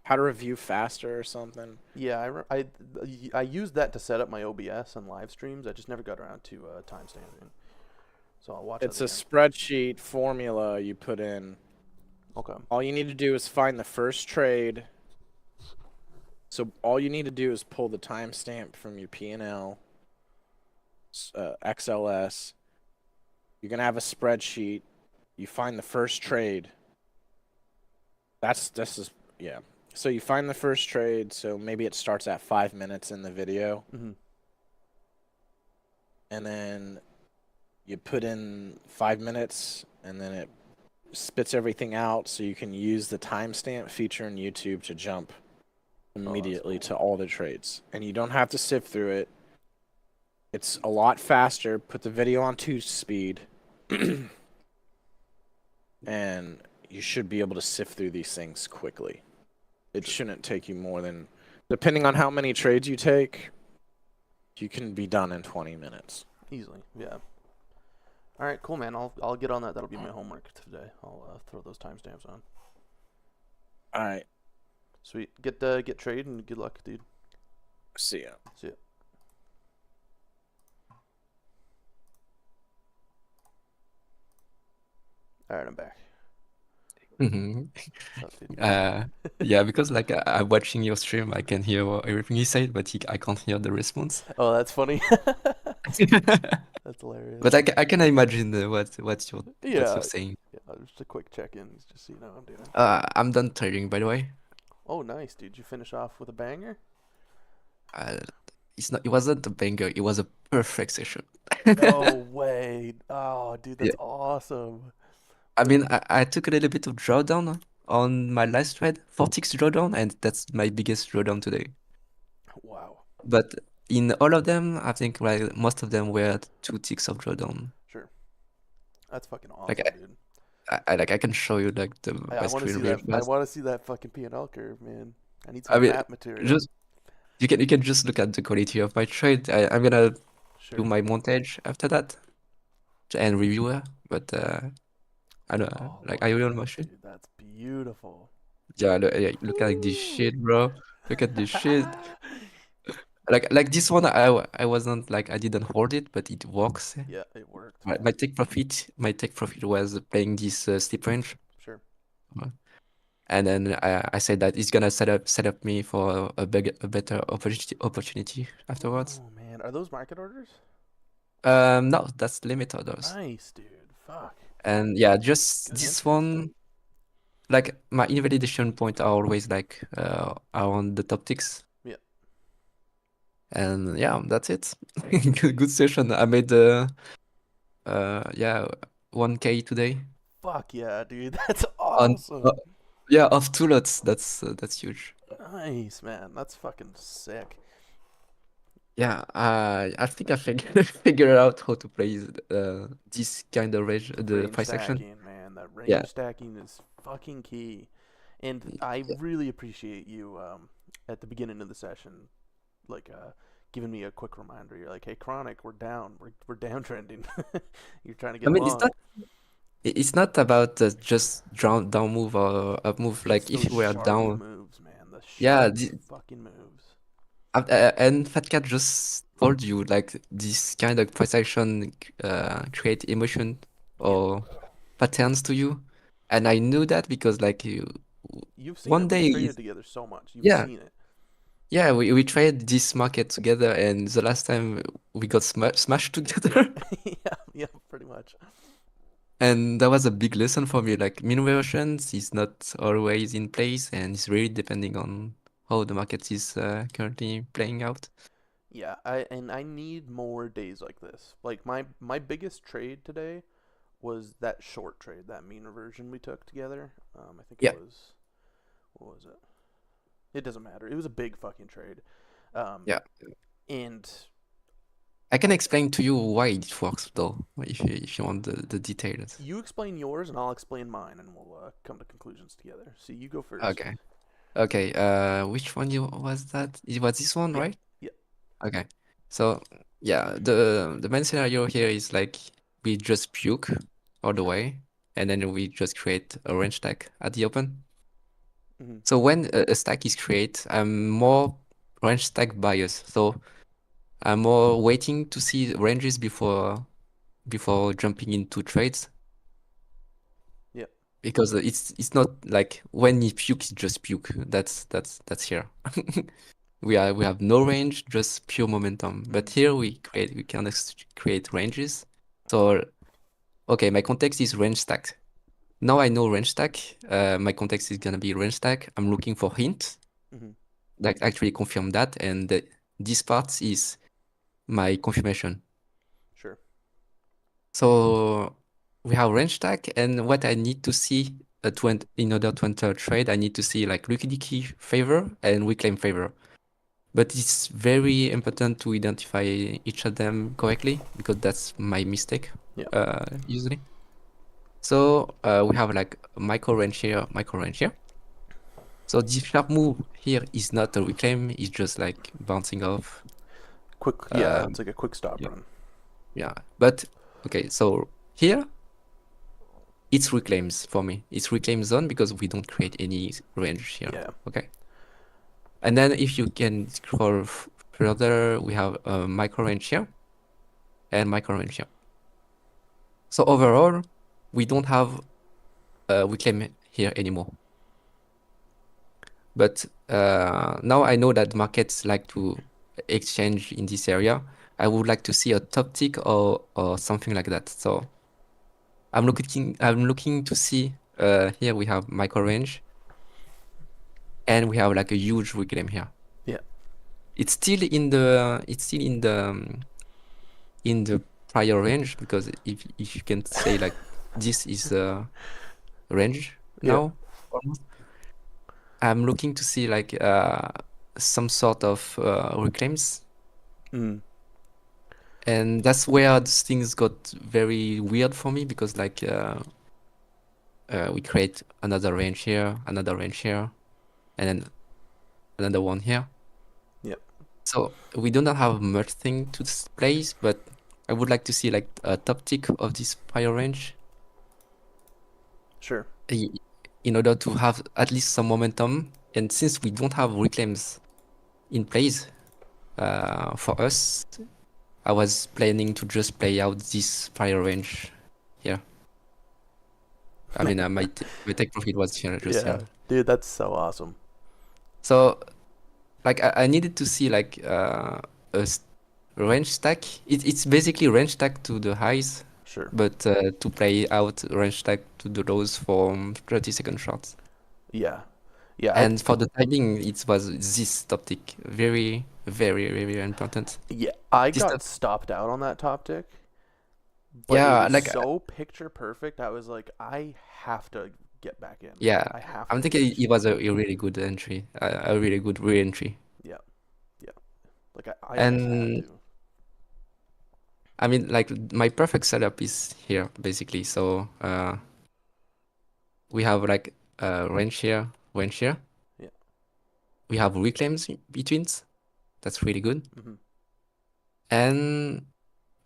How to review faster or something. Yeah, I used that to set up my OBS and live streams. I just never got around to timestamping. So I'll watch. It's a again. spreadsheet formula you put in. Okay. All you need to do is find the first trade. So all you need to do is pull the timestamp from your P&L, XLS. You're going to have a spreadsheet. You find the first trade. Yeah. So you find the first trade. So maybe it starts at 5 minutes in the video. Mm-hmm. And then you put in 5 minutes, and then it spits everything out so you can use the timestamp feature in YouTube to jump immediately to all the trades. And you don't have to sift through it. It's a lot faster. Put the video on 2 speed. And you should be able to sift through these things quickly. It shouldn't take you more than, depending on how many trades you take, you can be done in 20 minutes. Easily, yeah. All right, cool, man. I'll get on that. That'll be my homework today. I'll throw those timestamps on. All right. Sweet. Get trade and good luck, dude. See ya. See ya. All right, I'm back. Mhm. What's up, dude? Yeah, because like I'm watching your stream, I can hear everything you say, but I can't hear the response. Oh, that's funny. That's hilarious. But I can imagine what you're Yeah. saying. Yeah, just a quick check-in, just so you know what I'm doing. I'm done trading, by the way. Oh, nice, dude. You finish off with a banger? It wasn't a banger, it was a perfect session. No way. Oh, dude, that's awesome. I mean, I took a little bit of drawdown on my last trade, 4 ticks drawdown, and that's my biggest drawdown today. Wow. But in all of them, I think like most of them were 2 ticks of drawdown. Sure. That's fucking awesome, Like dude. I can show you like I my want to screen see real that. I fast. want to see that fucking P&L curve, man. I need I some mean, map material. just you can just look at the quality of my trade. I'm gonna Sure. my montage after that and review her. But I don't know, Oh, like look I at will that, motion. dude. That's beautiful. Yeah, look at this shit, bro. Look at this shit. Like this one, I wasn't like I didn't hold it, but it works. Yeah, it worked. My take profit was playing this steep range, Sure. and then I said that it's gonna set up me for a better opportunity afterwards. Oh man, are those market orders? No, that's limit orders. Nice, dude. Fuck. And yeah, just Good this entries. one, like my invalidation point are always like around the top ticks. Yeah. And yeah, that's it. Good session. I made yeah 1K today Fuck yeah, dude. That's on awesome. yeah off two lots. That's huge. Nice, man. That's fucking sick. Yeah, I think I figured out how to play this kind of range, the Range price action. stacking, man. That range Yeah, stacking is fucking key. And I yeah. really appreciate you at the beginning of the session, like giving me a quick reminder. You're like, "Hey, Chronic, we're down. We're downtrending. You're trying to I get mean, long." it's not about just down move or up move. It's Like if those you were sharp down, moves, man. The yeah, sharp fucking moves. and Fat Cat just told you like this kind of price action create emotion Yeah. or patterns to you, and I knew that because like You've seen one it. We've day, traded together so much. You've yeah, seen it. yeah, we tried this market together, and the last time we got smashed together, Yeah, yeah, pretty much. and that was a big lesson for me. Like mean reversions is not always in place, and it's really depending on how the market is currently playing out. Yeah, I need more days like this. Like my biggest trade today was that short trade, that mean reversion we took together. I think Yeah, it was, what was it? It doesn't matter. It was a big fucking trade. Um, yeah. and I can explain to you why it works though, if you want the details. you explain yours and I'll explain mine, and we'll come to conclusions together. So you go first. Okay. Okay. Which one was that? It was this one, Yeah, right? yeah, Okay. So yeah, the main scenario here is like we just puke all the way, and then we just create a range stack at the open. hmm So when a stack is created, I'm more range stack bias. So I'm more waiting to see ranges before jumping into trades. yeah, Because it's not like when you puke, it's just puke. That's here. We have no range, just pure momentum. But here we can create ranges. So okay, my context is range stack. Now I know range stack. My context is gonna be range stack. I'm looking for hint hmm that actually confirm that, and this part is my confirmation. sure, So we have range stack, and what I need to see in order to enter a trade, I need to see like liquidity favor and reclaim favor. But it's very important to identify each of them correctly because that's my mistake yeah, usually. So we have like micro range here, micro range here. So this sharp move here is not a reclaim; it's just like bouncing off. quick, yeah, Um, it's like a quick stop yeah, run. yeah. But okay, so here it's reclaims for me. It's reclaim zone because we don't create any range here. Yeah, Okay. And then if you can scroll further, we have a micro range here and micro range here. So overall, we don't have reclaim here anymore. But now I know that markets like to exchange in this area. I would like to see a top tick or something like that. So I'm looking to see here we have micro range and we have like a huge reclaim here. yeah, It's still in the in the prior range because if you can say like this is a range yeah, now almost. I'm looking to see like some sort of reclaims, mm, and that's where things got very weird for me because like we create another range here, and then another one here. Yep. So we do not have much thing to place, but I would like to see like a top tick of this fire range Sure. i- in order to have at least some momentum. And since we don't have reclaims in place, for us, I was planning to just play out this fire range here. I mean, my take profit was here, just Yeah, here. dude, that's so awesome. So, like, I needed to see like range stack. It's basically range stack to the highs, Sure. but to play out range stack to the lows for 30-second shots. Yeah. Yeah. And for the timing, it was this top tick. Very, very, very important. I This got top, stopped out on that top tick, but it yeah, was like, so picture perfect. I was like, I have to get back in. yeah, I have I'm to thinking finish. it was a really good entry, a really good re-entry. Yeah. Yeah. Like I almost had And to. I mean, like, my perfect setup is here, basically. So, we have like range here, range here. Yeah. We have reclaims betweens. That's really good. Hmm. And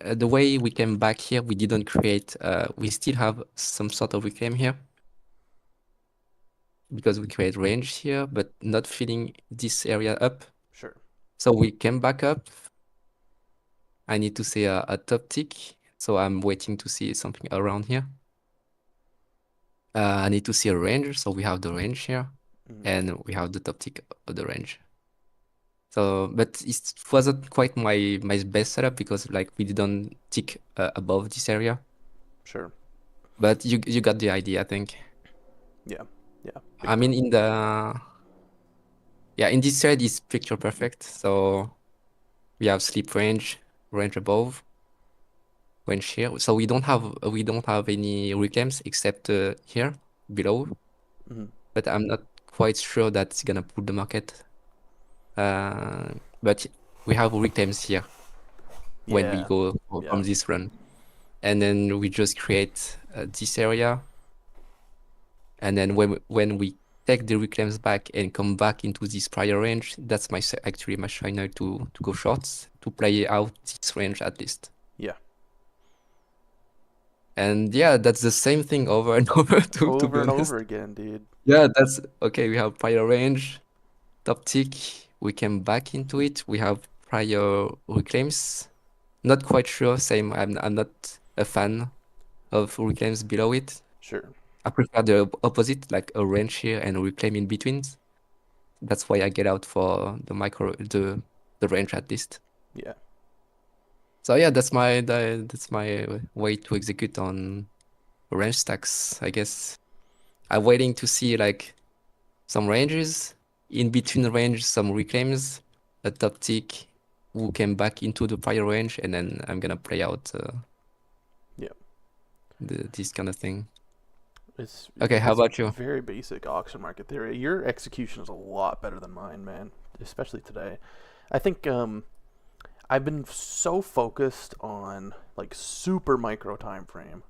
the way we came back here, we didn't create, we still have some sort of reclaim here because we create range here, but not filling this area up. Sure. So we came back up. I need to see a top tick. So I'm waiting to see something around here. I need to see a range. So we have the range here Hmm. and we have the top tick of the range. So, but it wasn't quite my best setup because like we didn't tick above this area. Sure. But you got the idea, I think. Yeah. Yeah. Big I mean, time. in this thread is picture perfect. So we have sleep range, range above, range here. So we don't have any reclaims except here below. Hmm. But I'm not quite sure that's gonna pull the market. But we have reclaims here when we Yeah. go Yeah. from this run. And then we just create this area. And then when we take the reclaims back and come back into this prior range, that's actually my shiner to go shorts, to play out this range at least. Yeah. And yeah, that's the same thing over and over to be Over and honest. over again, dude. Yeah, that's okay. We have prior range, top tick. We came back into it. We have prior reclaims. Not quite sure. Same. I'm not a fan of reclaims below it. Sure. I prefer the opposite, like a range here and a reclaim in between. That's why I get out for the range at least. Yeah. So yeah, that's my way to execute on range stacks, I guess. I'm waiting to see like some ranges, in between the range, some reclaims, a top tick who came back into the prior range, and then I'm gonna play out Yeah. this kind of thing. It's Okay, how it's about you? very basic auction market theory. Your execution is a lot better than mine, man. Especially today. I think I've been so focused on like super micro time frame.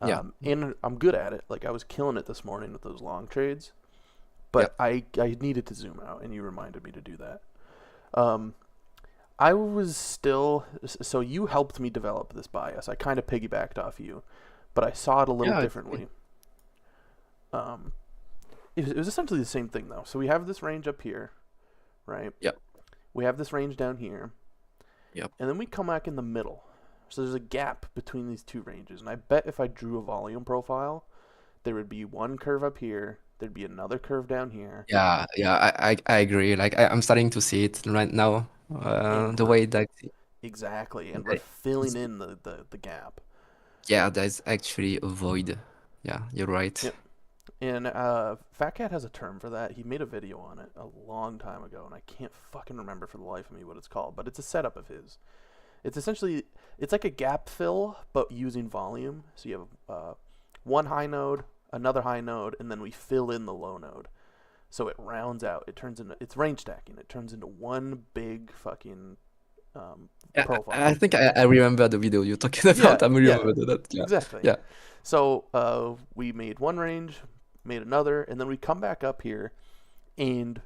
Yeah. And I'm good at it. Like I was killing it this morning with those long trades. But I needed to zoom out, and you reminded me to do that. I was still so you helped me develop this bias. I kind of piggybacked off you, but I saw it a little Yeah, differently. It was essentially the same thing though. So we have this range up here, right? Yep. We have this range down here. Yep. And then we come back in the middle. So there's a gap between these two ranges, and I bet if I drew a volume profile, there would be one curve up here. There'd be another curve down here. Yeah, I agree. Like I'm starting to see it right now. The way that Exactly, and we're that filling in the gap. yeah, there's actually a void. Yeah, you're right. Yep. And Fat Cat has a term for that. He made a video on it a long time ago, and I can't fucking remember for the life of me what it's called, but it's a setup of his. It's essentially, it's like a gap fill, but using volume. So you have one high node, another high node, and then we fill in the low node. So it rounds out. It turns into, it's range stacking. It turns into one big fucking profile. I think I remember the video you're talking about. I remember that. Yeah. Exactly. Yeah. So we made one range, made another, and then we come back up here, and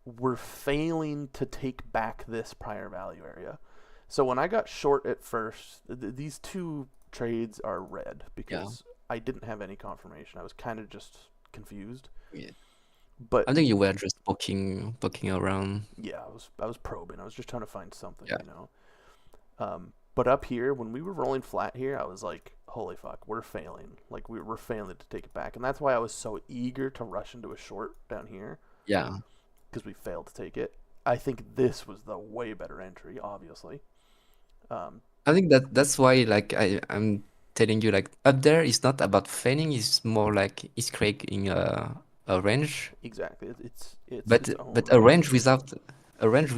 we're failing to take back this prior value area. So when I got short at first, these two trades are red because I didn't have any confirmation. I was kind of just confused. Yeah. But I think you were just poking around. yeah, I was probing. I was just trying to find something, Yeah. you know. But up here, when we were rolling flat here, I was like, holy fuck, we're failing. Like, we're failing to take it back. And that's why I was so eager to rush into a short down here, Yeah. because we failed to take it. I think this was the way better entry, obviously. I think that's why like I'm telling you like up there it's not about failing, it's more like it's creating a range. Exactly. It's But its own but a range range.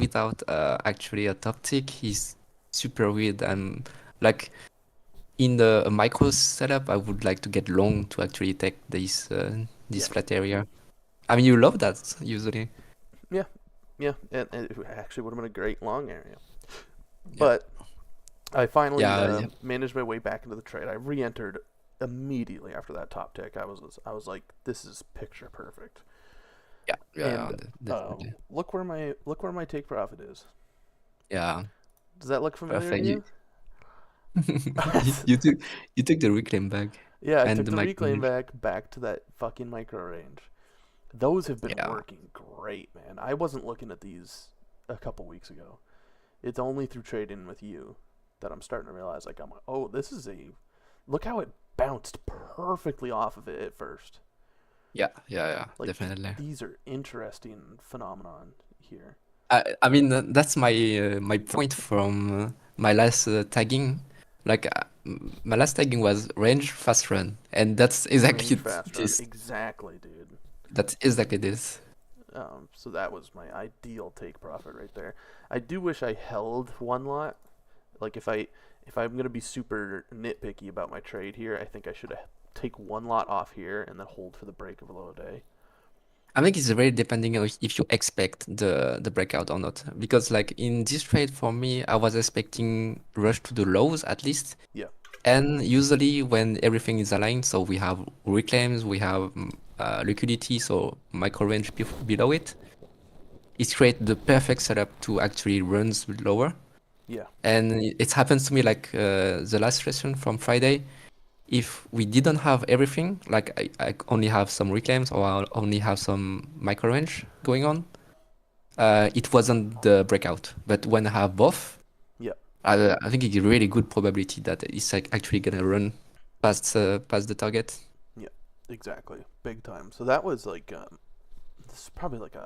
without actually a top tick is super weird. And like in the a micro setup, I would like to get long to actually take this Yeah. flat area. I mean, you love that usually. Yeah, and it actually would have been a great long area. Yeah. But I finally Yeah. managed my way back into the trade. I re-entered immediately after that top tick. I was like, this is picture perfect. Yeah, And definitely. look where my take profit is. Yeah. Does that look familiar Perfect. to you? You took the reclaim back Yeah, I and took the the micro reclaim range. back to that fucking micro range. Those have been Yeah. working great, man. I wasn't looking at these a couple weeks ago. It's only through trading with you that I'm starting to realize, like, I'm like, oh, this is look how it bounced perfectly off of it at first. Yeah, Like, definitely. these are interesting phenomenon here. I mean that's my point from my last tagging. Like my last tagging was range fast run, and that's exactly Range fast run, this. exactly, dude. That's exactly this. So that was my ideal take profit right there. I do wish I held one lot. Like if I'm gonna be super nitpicky about my trade here, I think I should take one lot off here and then hold for the break of a low day. I think it's very depending on if you expect the breakout or not. Because like in this trade for me, I was expecting rush to the lows at least. Yeah. And usually when everything is aligned, so we have reclaims, we have liquidity, so micro range below it, it creates the perfect setup to actually run lower. Yeah. And it happens to me like the last session from Friday. If we didn't have everything, like I only have some reclaims or I only have some micro range going on, it wasn't the breakout. But when I have both, Yeah. I think it's a really good probability that it's like actually gonna run past the target. Exactly. Big time. So that was like this is probably like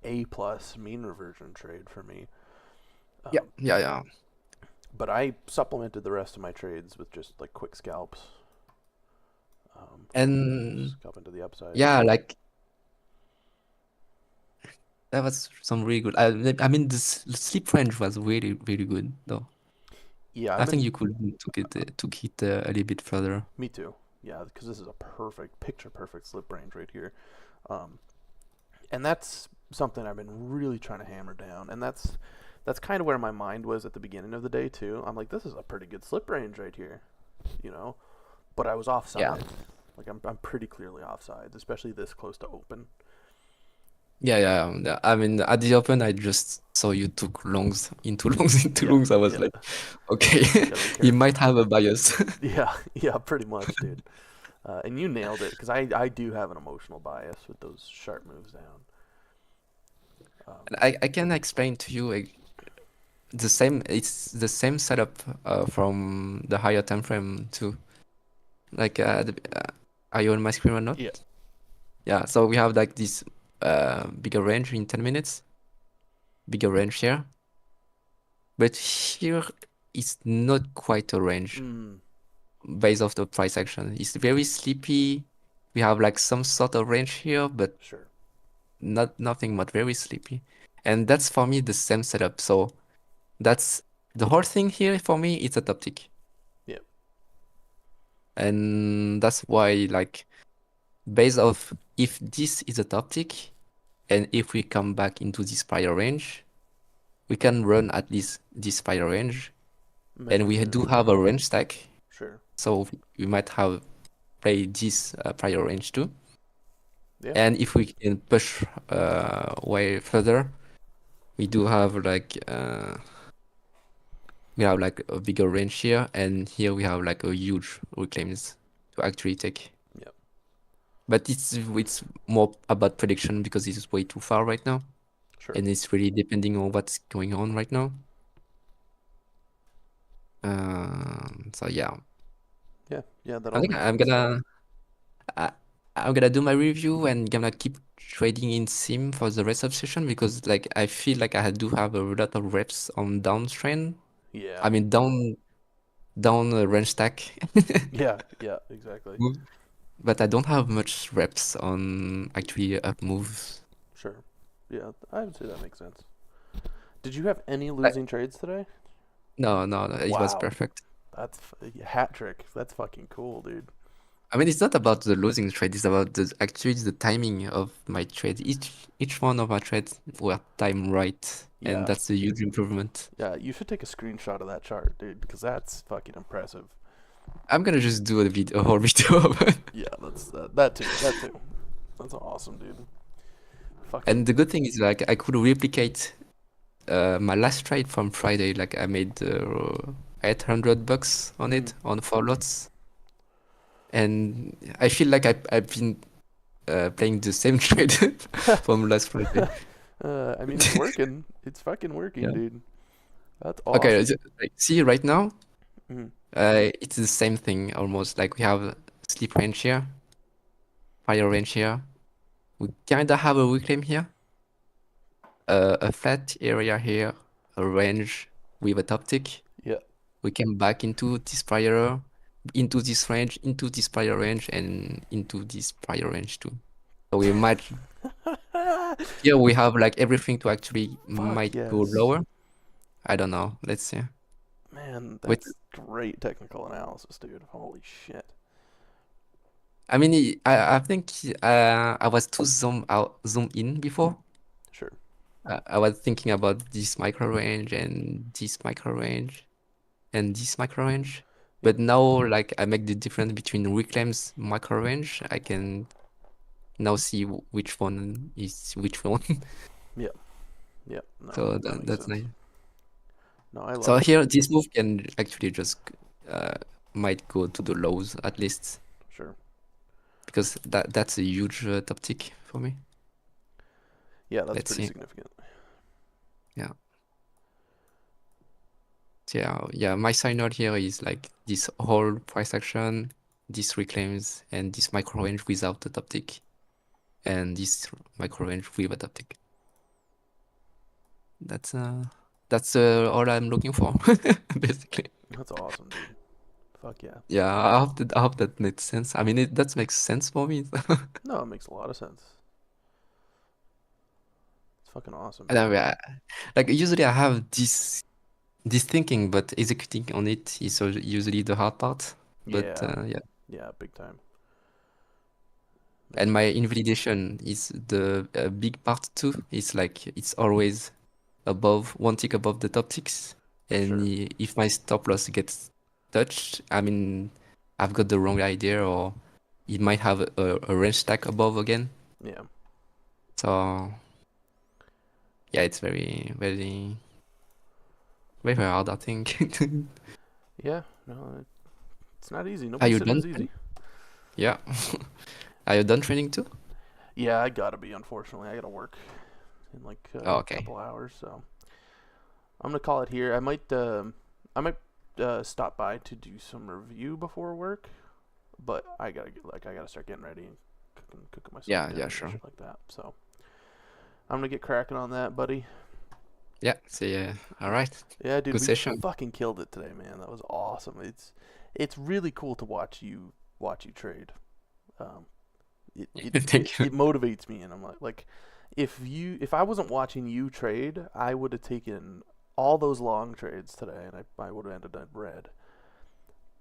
A plus mean reversion trade for me. Yeah. But I supplemented the rest of my trades with just like quick scalps. And Scalp into the upside. yeah, like that was some really good. I mean, the sleep range was really, really good though. Yeah, I think you could took it a little bit further. Me too. Yeah, because this is a perfect picture, perfect slip range right here, and that's something I've been really trying to hammer down, and that's kind of where my mind was at the beginning of the day too. I'm like, this is a pretty good slip range right here, you know, but I was offside. Yeah. Like I'm pretty clearly offside, especially this close to open. Yeah. I mean, at the open, I just saw you took longs into longs into longs. I was like, okay, he might have a bias. Yeah, pretty much, dude. And you nailed it because I do have an emotional bias with those sharp moves down. And I can explain to you the same. It's the same setup from the higher time frame too. Like, are you on my screen or not? Yeah. Yeah. So we have like this bigger range in 10 minutes. Bigger range here. But here it's not quite a range based off the price action. It's very sleepy. We have like some sort of range here, but Sure. nothing but very sleepy. And that's for me the same setup. So that's the whole thing here for me. It's a top tick. Yeah. And that's why like based off if this is a top tick and if we come back into this prior range, we can run at least this prior range. And we do have a range stack. Sure. So we might have played this prior range too. Yeah. And if we can push way further, we do have like a bigger range here, and here we have like a huge reclaims to actually take. Yep. But it's more about prediction because it's way too far right now, Sure. and it's really depending on what's going on right now. So yeah, Yeah. Yeah. That I all think makes I'm sense. gonna I'm gonna do my review and gonna keep trading in sim for the rest of session because like I feel like I do have a lot of reps on downtrend. Yeah. I mean down range stack. Yeah. Yeah. Exactly. But I don't have much reps on actually up moves. Sure. Yeah. I would say that makes sense. Did you have any Like, losing trades today? no, it was Wow. perfect. That's hat trick. That's fucking cool, dude. I mean, it's not about the losing trade. It's about actually the timing of my trade. Each one of my trades were timed right, and Yeah. that's a huge improvement. Yeah. You should take a screenshot of that chart, dude, because that's fucking impressive. I'm gonna just do a whole video of it. Yeah. That's that too. That too. That's awesome, dude. Fucking. And the good thing is like I could replicate my last trade from Friday. Like I made $800 on it on 4 lots, and I feel like I've been playing the same trade from last Friday. I mean, it's working. It's fucking working, Yeah. dude. That's awesome. Okay, like, see right now, Mhm. it's the same thing almost. Like we have sleep range here, fire range here. We kinda have a reclaim here, a flat area here, a range with a top tick. Yeah. We came back into this prior, into this range, into this prior range, and into this prior range too. So we might here we have like everything to actually might go yes. lower. I don't know. Let's see. Man, Wait. that's great technical analysis, dude. Holy shit. I mean, I think I was too zoom in before. Sure. I was thinking about this micro range and this micro range and this micro range. But now, like, I make the difference between reclaims micro range. I can now see which one is which one. Yep. No, So that makes that's sense. nice. No, I love So it. here, this move can actually just might go to the lows at least Sure. because that's a huge top tick for me. Yeah, that's Let's pretty see. significant. So yeah, my signal here is like this whole price action, this reclaims, and this micro range without the top tick, and this micro range with a top tick. That's all I'm looking for, basically. That's awesome, dude. Fuck yeah. Yeah, I hope that makes sense. I mean, that makes sense for me. No, it makes a lot of sense. It's fucking awesome. And I mean, like usually I have this thinking, but executing on it is usually the hard part. But Yeah. yeah. Yeah, big time. And my invalidation is the big part too. It's like it's always above one tick above the top ticks, and Sure. if my stop loss gets touched, I mean, I've got the wrong idea, or it might have a range stack above again. Yeah. So yeah, it's very, very, very hard, I think. Yeah. No, it's not easy. Are Nobody you said it was done? easy. Yeah. Are you done training too? Yeah, I gotta be. Unfortunately, I gotta work in like Oh, a okay. couple hours, so I'm gonna call it here. I might stop by to do some review before work, but I gotta start getting ready and cooking myself Yeah, dinner yeah, and sure. shit like that. So I'm gonna get cracking on that, buddy. Yeah. See, all right. Yeah, dude, Good we session. fucking killed it today, man. That was awesome. It's really cool to watch you trade. Thank you. It motivates me, and I'm like if I wasn't watching you trade, I would have taken all those long trades today, and I would have ended up red.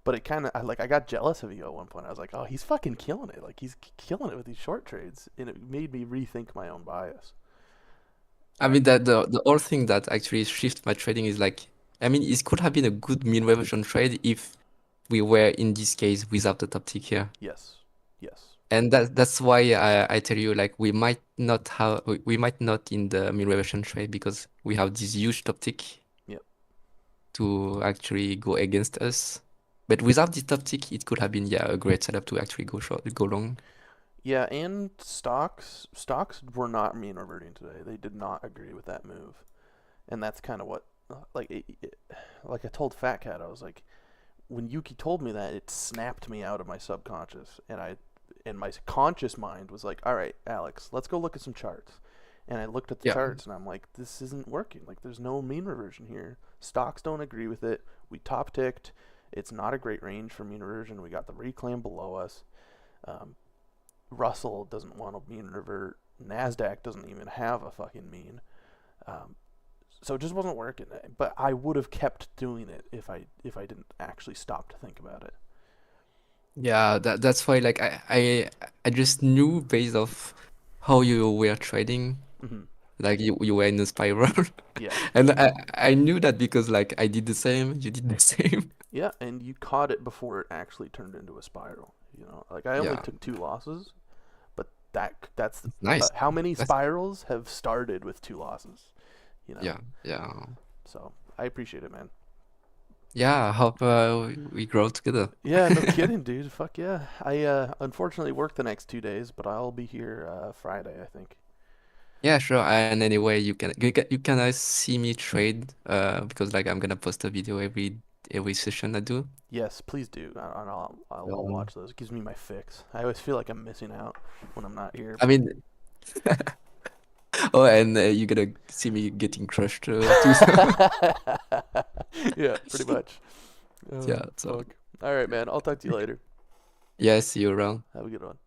But it kind of I got jealous of you at one point. I was like, oh, he's fucking killing it. Like he's killing it with these short trades, and it made me rethink my own bias. I mean that the whole thing that actually shifted my trading is like, I mean, it could have been a good mean reversion trade if we were in this case without the top tick here. Yes. And that's why I tell you, like, we might not in the mean reversion trade because we have this huge top tick Yep. to actually go against us. But without this top tick, it could have been, yeah, a great setup to actually go short, go long. Yeah, and stocks were not mean reverting today. They did not agree with that move, and that's kind of what like I told Fat Cat, I was like, when Yuki told me that, it snapped me out of my subconscious, and my conscious mind was like, all right, Alex, let's go look at some charts. And I looked at the Yeah. charts, and I'm like, this isn't working. Like, there's no mean reversion here. Stocks don't agree with it. We top ticked. It's not a great range for mean reversion. We got the reclaim below us. Russell doesn't want to mean revert. NASDAQ doesn't even have a fucking mean. So it just wasn't working. But I would have kept doing it if I didn't actually stop to think about it. Yeah, that's why, like, I just knew based off how you were trading, Mm-hmm. like you were in a spiral. Yeah. And I knew that because, like, I did the same, you did the same. Yeah, and you caught it before it actually turned into a spiral. You know, like I only Yeah, took 2 losses, but that's nice. how many That's spirals have started with 2 losses? You know, yeah, yeah. so I appreciate it, man. Yeah, I hope we grow together. Yeah, no kidding, dude. Fuck yeah. I unfortunately work the next 2 days, but I'll be here Friday, I think. Yeah, sure. And anyway, you can see me trade because, like, I'm gonna post a video every session I do. Yes, please do. And I'll Um, watch those. It gives me my fix. I always feel like I'm missing out when I'm not here. I mean, oh, and you're gonna see me getting crushed too. Yeah, pretty much. Yeah, so Fuck. All right, man. I'll talk to you later. yeah, see you around. Have a good one.